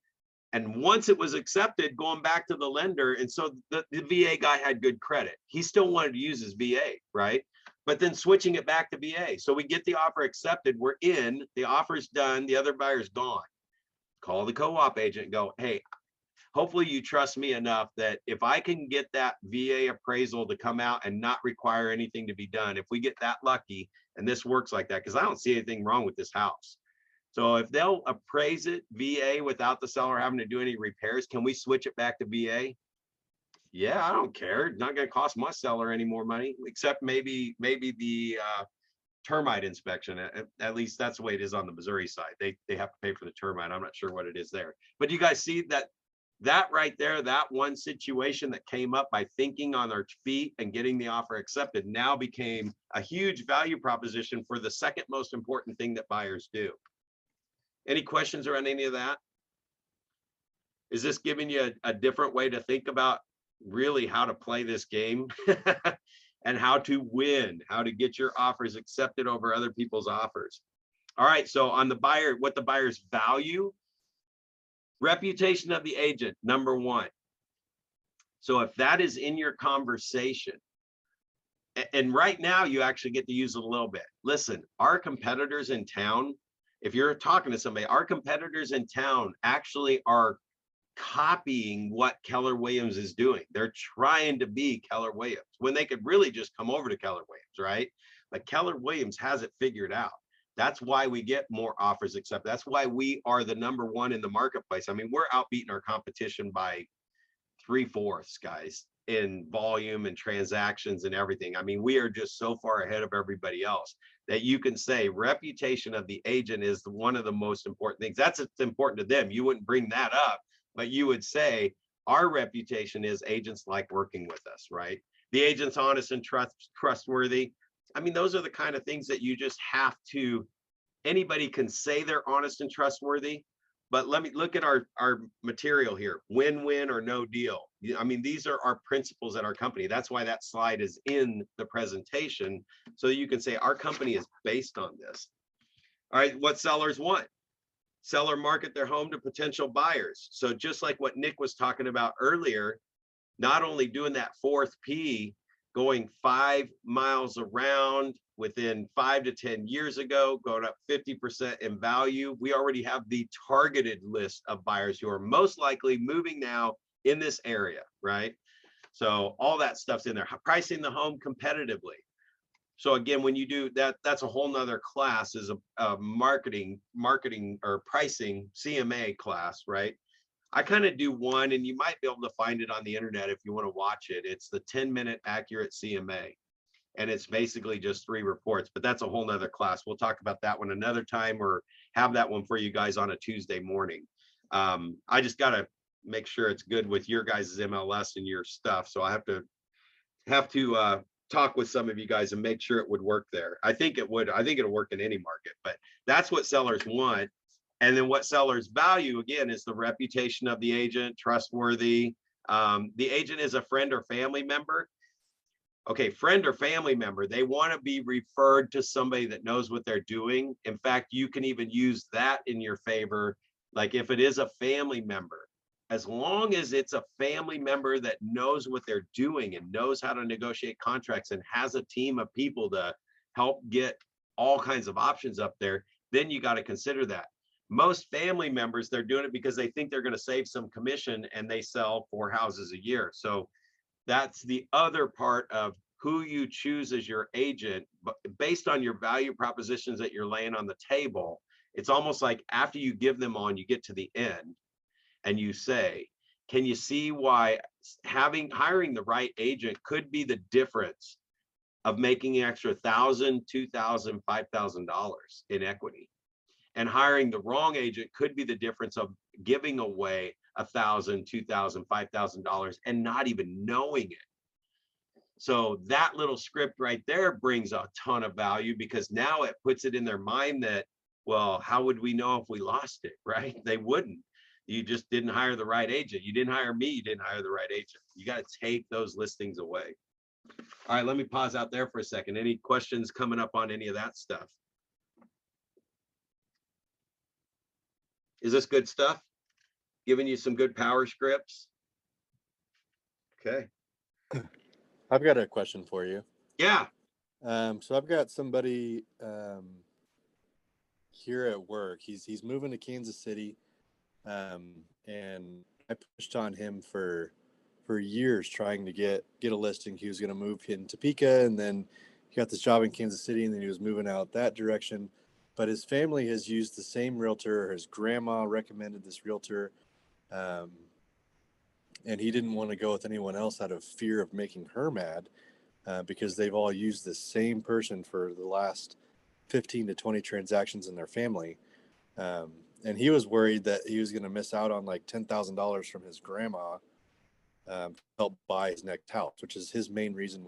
And once it was accepted, going back to the lender. And so the VA guy had good credit. He still wanted to use his VA, right? But then switching it back to VA. So we get the offer accepted, we're in, the offer's done, the other buyer's gone. Call the co-op agent and go, hey, hopefully you trust me enough that if I can get that VA appraisal to come out and not require anything to be done, if we get that lucky and this works like that, because I don't see anything wrong with this house. So if they'll appraise it VA without the seller having to do any repairs, can we switch it back to VA? Yeah, I don't care. It's not going to cost my seller any more money, except maybe the termite inspection. At least that's the way it is on the Missouri side. They have to pay for the termite. I'm not sure what it is there. But you guys see that right there, that one situation that came up by thinking on our feet and getting the offer accepted now became a huge value proposition for the second most important thing that buyers do. Any questions around any of that? Is this giving you a different way to think about really how to play this game and how to win, how to get your offers accepted over other people's offers? All right, so on the buyer, what the buyers value, reputation of the agent, number one. So if that is in your conversation, And right now you actually get to use it a little bit. Listen, our competitors in town, if you're talking to somebody, our competitors in town actually are copying what Keller Williams is doing. They're trying to be Keller Williams when they could really just come over to Keller Williams, right? But Keller Williams has it figured out. That's why we get more offers accepted. That's why we are the number one in the marketplace. I mean, we're outbeating our competition by 3/4, guys, in volume and transactions and everything. I mean, we are just so far ahead of everybody else that you can say reputation of the agent is one of the most important things. That's important to them. You wouldn't bring that up, but you would say our reputation is agents like working with us, right? The agent's honest and trustworthy. I mean, those are the kind of things that you just have to, anybody can say they're honest and trustworthy, but let me look at our material here. Win-win or no deal. I mean, these are our principles at our company. That's why that slide is in the presentation. So you can say our company is based on this. All right, what sellers want. Seller market their home to potential buyers. So just like what Nick was talking about earlier, not only doing that fourth P, going 5 miles around within 5 to 10 years ago, going up 50% in value. We already have the targeted list of buyers who are most likely moving now in this area, right? So all that stuff's in there. Pricing the home competitively. So again, when you do that, that's a whole nother class, is a marketing or pricing CMA class, right? I kind of do one, and you might be able to find it on the internet if you want to watch it. It's the 10-minute accurate CMA. And it's basically just 3 reports, but that's a whole nother class. We'll talk about that one another time, or have that one for you guys on a Tuesday morning. I just got to make sure it's good with your guys' MLS and your stuff. So I have to talk with some of you guys and make sure it would work there. I think it would. I think it'll work in any market, but that's what sellers want. And then what sellers value, again, is the reputation of the agent, trustworthy. The agent is a friend or family member. Okay, friend or family member, they want to be referred to somebody that knows what they're doing. In fact, you can even use that in your favor. Like if it is a family member, as long as it's a family member that knows what they're doing and knows how to negotiate contracts and has a team of people to help get all kinds of options up there, then you got to consider that. Most family members, they're doing it because they think they're going to save some commission, and they sell 4 houses a year. So that's the other part of who you choose as your agent, but based on your value propositions that you're laying on the table. It's almost like after you give them on, you get to the end and you say, can you see why hiring the right agent could be the difference of making an extra $1,000, $2,000, $5,000 in equity? And hiring the wrong agent could be the difference of giving away $1,000, $2,000, $5,000 and not even knowing it. So that little script right there brings a ton of value, because now it puts it in their mind that, well, how would we know if we lost it, right? They wouldn't. You just didn't hire the right agent. You didn't hire me. You didn't hire the right agent. You got to take those listings away. All right, let me pause out there for a second. Any questions coming up on any of that stuff? Is this good stuff? Giving you some good power scripts? Okay. I've got a question for you. Yeah. So I've got somebody here at work. He's moving to Kansas City, and I pushed on him for years trying to get a listing. He was going to move in Topeka, and then he got this job in Kansas City, and then he was moving out that direction. But his family has used the same realtor. His grandma recommended this realtor, and he didn't want to go with anyone else out of fear of making her mad, because they've all used the same person for the last 15 to 20 transactions in their family. And he was worried that he was going to miss out on like $10,000 from his grandma to help buy his next house, which is his main reason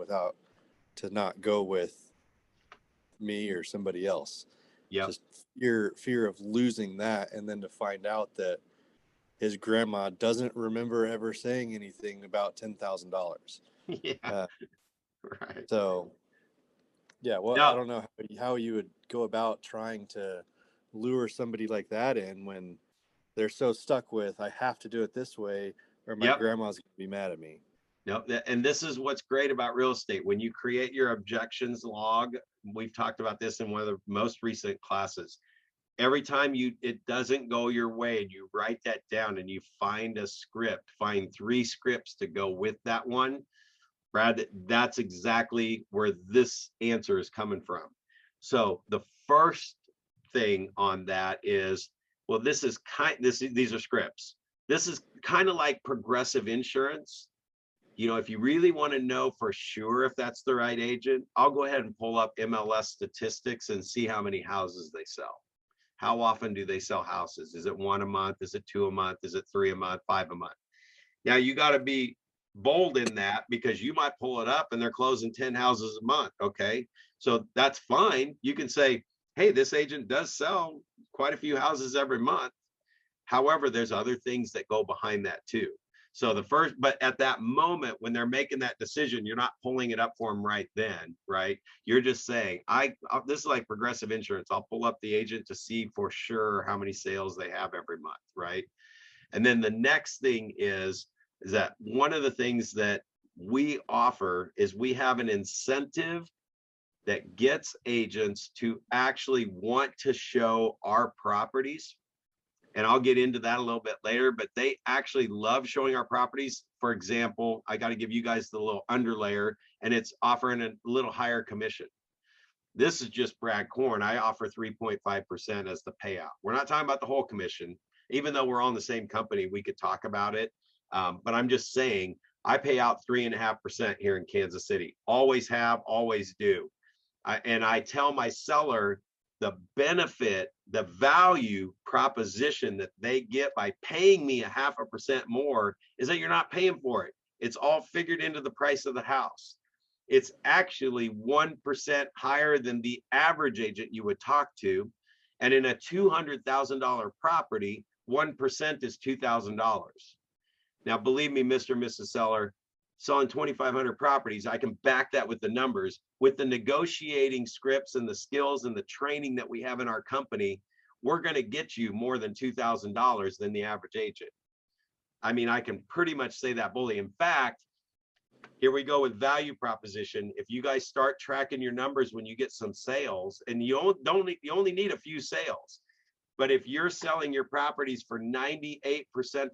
to not go with me or somebody else. Yeah. Just fear of losing that, and then to find out that his grandma doesn't remember ever saying anything about $10,000. Yeah. Right. So, yeah, well, No. I don't know how you would go about trying to lure somebody like that in when they're so stuck with, I have to do it this way or my Yep. grandma's going to be mad at me. No, and this is what's great about real estate. When you create your objections log, we've talked about this in one of the most recent classes. Every time it doesn't go your way and you write that down and you find a script, find 3 scripts to go with that one, Brad, that's exactly where this answer is coming from. So the first thing on that is, well, these are scripts. This is kind of like Progressive Insurance. You know, if you really want to know for sure if that's the right agent, I'll go ahead and pull up MLS statistics and see how many houses they sell. How often do they sell houses? Is it 1 a month? Is it 2 a month? Is it 3 a month? 5 a month? Now you got to be bold in that, because you might pull it up and they're closing 10 houses a month. Okay, so that's fine. You can say, hey, this agent does sell quite a few houses every month. However, there's other things that go behind that too. So but at that moment when they're making that decision, you're not pulling it up for them right then, right? You're just saying, this is like Progressive Insurance. I'll pull up the agent to see for sure how many sales they have every month, right? And then the next thing is that one of the things that we offer is we have an incentive that gets agents to actually want to show our properties. And I'll get into that a little bit later, but they actually love showing our properties. For example, I got to give you guys the little underlayer, and it's offering a little higher commission. This is just Brad Korn. I offer 3.5% as the payout. We're not talking about the whole commission. Even though we're on the same company, we could talk about it. But I'm just saying, I pay out 3.5% here in Kansas City. Always have, always do. And I tell my seller the benefit, the value proposition that they get by paying me 0.5% more is that you're not paying for it. It's all figured into the price of the house. It's actually 1% higher than the average agent you would talk to. And in a $200,000 property, 1% is $2,000. Now, believe me, Mr. and Mrs. Seller, selling 2,500 properties, I can back that with the numbers. With the negotiating scripts and the skills and the training that we have in our company, we're going to get you more than $2,000 than the average agent. I mean, I can pretty much say that boldly. In fact, here we go with value proposition. If you guys start tracking your numbers when you get some sales, and you only need a few sales, but if you're selling your properties for 98%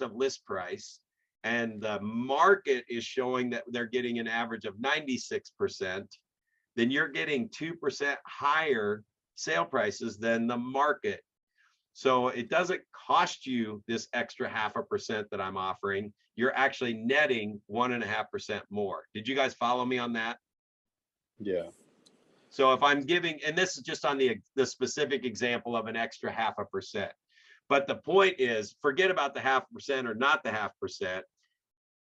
of list price, and the market is showing that they're getting an average of 96%, then you're getting 2% higher sale prices than the market. So it doesn't cost you this extra 0.5% that I'm offering. You're actually netting 1.5% more. Did you guys follow me on that? Yeah. So if I'm giving, and this is just on the specific example of an extra 0.5%. But the point is, forget about the 0.5% or not the 0.5%.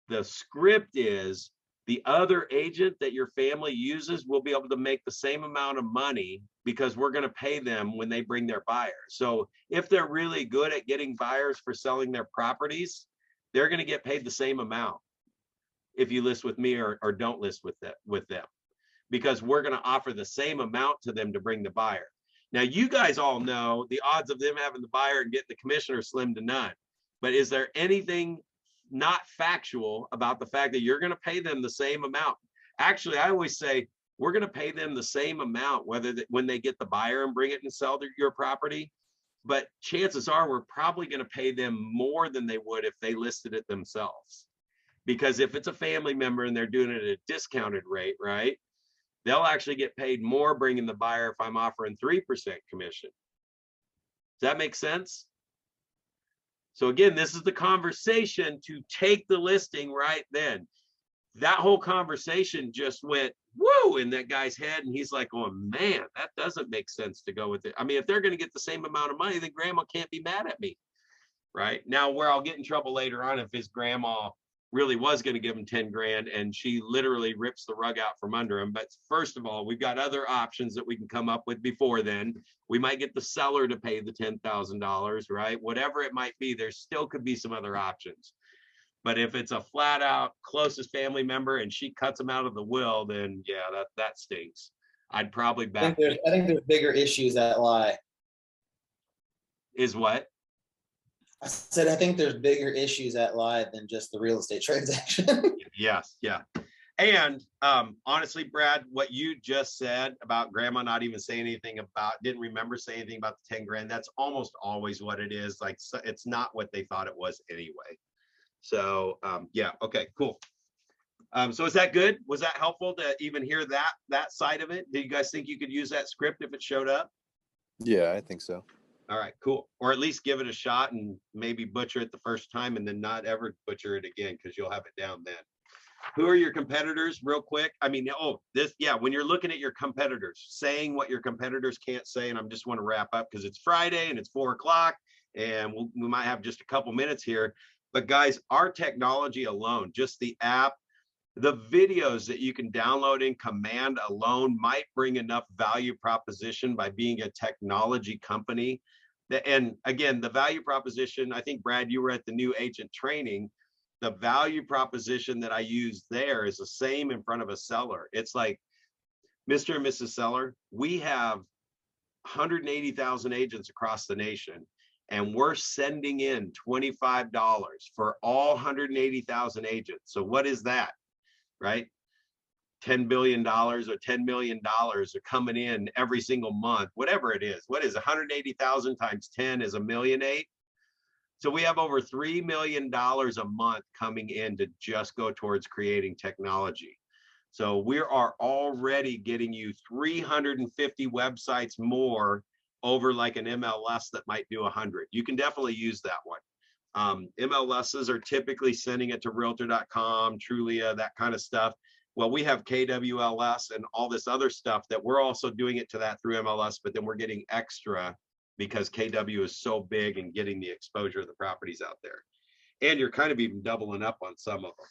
The script is the other agent that your family uses will be able to make the same amount of money because we're going to pay them when they bring their buyers. So if they're really good at getting buyers for selling their properties, they're going to get paid the same amount if you list with me or don't list with them, because we're going to offer the same amount to them to bring the buyer. Now, you guys all know the odds of them having the buyer and getting the commission are slim to none. But is there anything not factual about the fact that you're going to pay them the same amount? Actually, I always say we're going to pay them the same amount when they get the buyer and bring it and sell your property. But chances are we're probably going to pay them more than they would if they listed it themselves. Because if it's a family member and they're doing it at a discounted rate, right, they'll actually get paid more bringing the buyer if I'm offering 3% commission. Does that make sense? So again, this is the conversation to take the listing right then. That whole conversation just went woo in that guy's head, and he's like, oh man, that doesn't make sense to go with it. I mean, if they're going to get the same amount of money, then grandma can't be mad at me, right? Now, where I'll get in trouble later on if his grandma really was going to give him 10 grand and she literally rips the rug out from under him. But first of all, we've got other options that we can come up with before then. We might get the seller to pay the $10,000, right? Whatever it might be, there still could be some other options. But if it's a flat out closest family member and she cuts him out of the will, then yeah, that stinks. I'd probably back. I think there's bigger issues that lie. Is what? I said, I think there's bigger issues at live than just the real estate transaction. Yes, yeah. And honestly, Brad, what you just said about grandma not even saying anything about, didn't remember saying anything about the 10 grand, that's almost always what it is. Like, so it's not what they thought it was anyway. So yeah, okay, cool. So is that good? Was that helpful to even hear that side of it? Do you guys think you could use that script if it showed up? Yeah, I think so. All right, cool. Or at least give it a shot and maybe butcher it the first time and then not ever butcher it again, because you'll have it down then. Who are your competitors real quick? I mean, yeah, when you're looking at your competitors, saying what your competitors can't say, and I just want to wrap up because it's Friday and it's 4 o'clock and we might have just a couple minutes here. But guys, our technology alone, just the app, the videos that you can download in command alone might bring enough value proposition by being a technology company. And again, the value proposition, I think, Brad, you were at the new agent training. The value proposition that I use there is the same in front of a seller. It's like, Mr. and Mrs. Seller, we have 180,000 agents across the nation, and we're sending in $25 for all 180,000 agents. So what is that, right? $10 billion or $10 million are coming in every single month, whatever it is. What is 180,000 times 10 is $1.8 million. So we have over $3 million a month coming in to just go towards creating technology. So we are already getting you 350 websites more over like an MLS that might do 100. You can definitely use that one. MLSs are typically sending it to realtor.com, Trulia, that kind of stuff. Well, we have KWLS and all this other stuff that we're also doing it to that through MLS, but then we're getting extra because KW is so big and getting the exposure of the properties out there. And you're kind of even doubling up on some of them.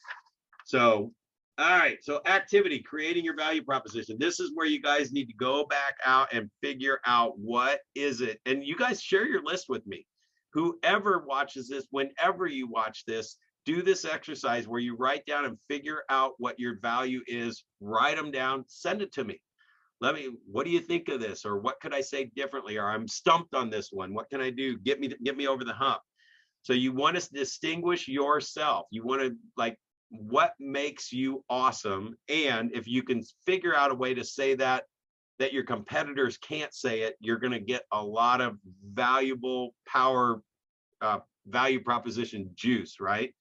So, all right, so activity, creating your value proposition. This is where you guys need to go back out and figure out what is it. And you guys share your list with me. Whoever watches this, whenever you watch this, do this exercise where you write down and figure out what your value is, write them down, send it to me. What do you think of this? Or what could I say differently? Or I'm stumped on this one. What can I do? Get me over the hump. So you want to distinguish yourself. You want to, like, what makes you awesome? And if you can figure out a way to say that your competitors can't say it, you're going to get a lot of valuable power, value proposition juice, right?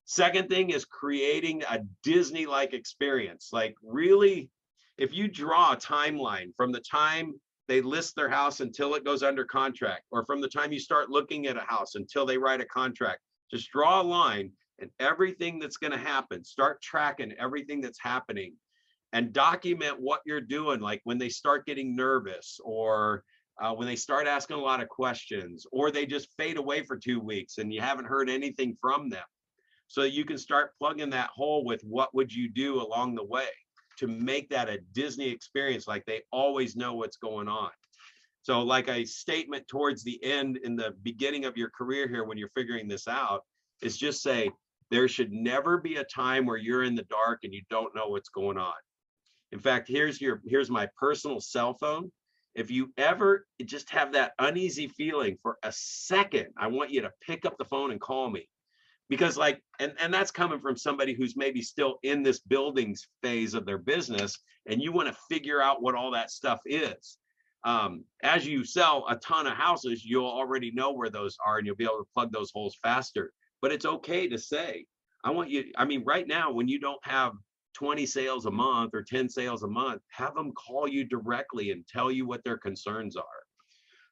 Second thing is creating a Disney-like experience. Like, really, if you draw a timeline from the time they list their house until it goes under contract, or from the time you start looking at a house until they write a contract, just draw a line and everything that's going to happen, start tracking everything that's happening and document what you're doing. Like when they start getting nervous, or when they start asking a lot of questions, or they just fade away for 2 weeks and you haven't heard anything from them. So you can start plugging that hole with what would you do along the way to make that a Disney experience, like they always know what's going on. So like a statement towards the end, in the beginning of your career here, when you're figuring this out, is just say, there should never be a time where you're in the dark and you don't know what's going on. In fact, here's my personal cell phone. If you ever just have that uneasy feeling for a second, I want you to pick up the phone and call me. Because like, and that's coming from somebody who's maybe still in this buildings phase of their business, and you want to figure out what all that stuff is. As you sell a ton of houses, you'll already know where those are and you'll be able to plug those holes faster. But it's okay to say, right now, when you don't have 20 sales a month or 10 sales a month, have them call you directly and tell you what their concerns are.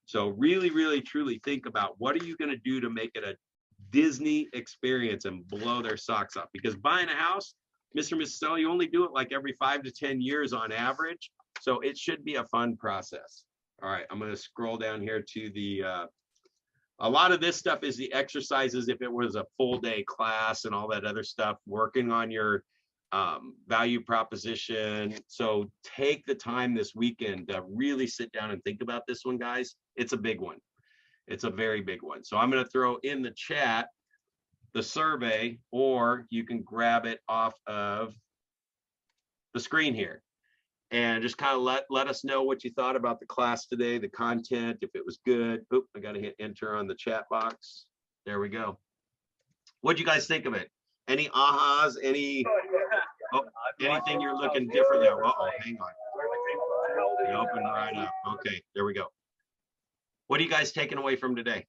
So really, really, truly think about, what are you going to do to make it a Disney experience and blow their socks off? Because buying a house, Mr. and Mrs. Seller, you only do it like every 5 to 10 years on average. So it should be a fun process. All right, I'm going to scroll down here to the, a lot of this stuff is the exercises if it was a full day class and all that other stuff, working on your value proposition. So take the time this weekend to really sit down and think about this one, guys. It's a big one. It's a very big one. So I'm going to throw in the chat the survey, or you can grab it off of the screen here and just kind of let us know what you thought about the class today, the content, if it was good. Oop, I got to hit enter on the chat box. There we go. What'd you guys think of it? Any ahas? Any anything you're looking different there? Uh-oh, hang on. It opened right up. Okay, there we go. What are you guys taking away from today?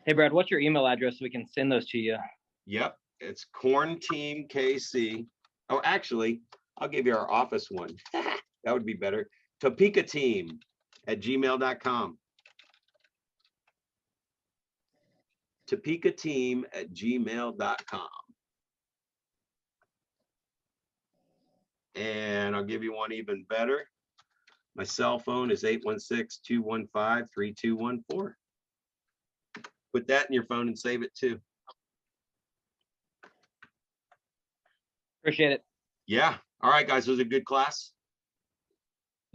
Hey, Brad, what's your email address so we can send those to you? Yep, it's Korn Team KC. Oh, actually, I'll give you our office one. That would be better. topekateam@gmail.com. topekateam@gmail.com. And I'll give you one even better. My cell phone is 816-215-3214. Put that in your phone and save it too. Appreciate it. Yeah. All right, guys. Was it a good class?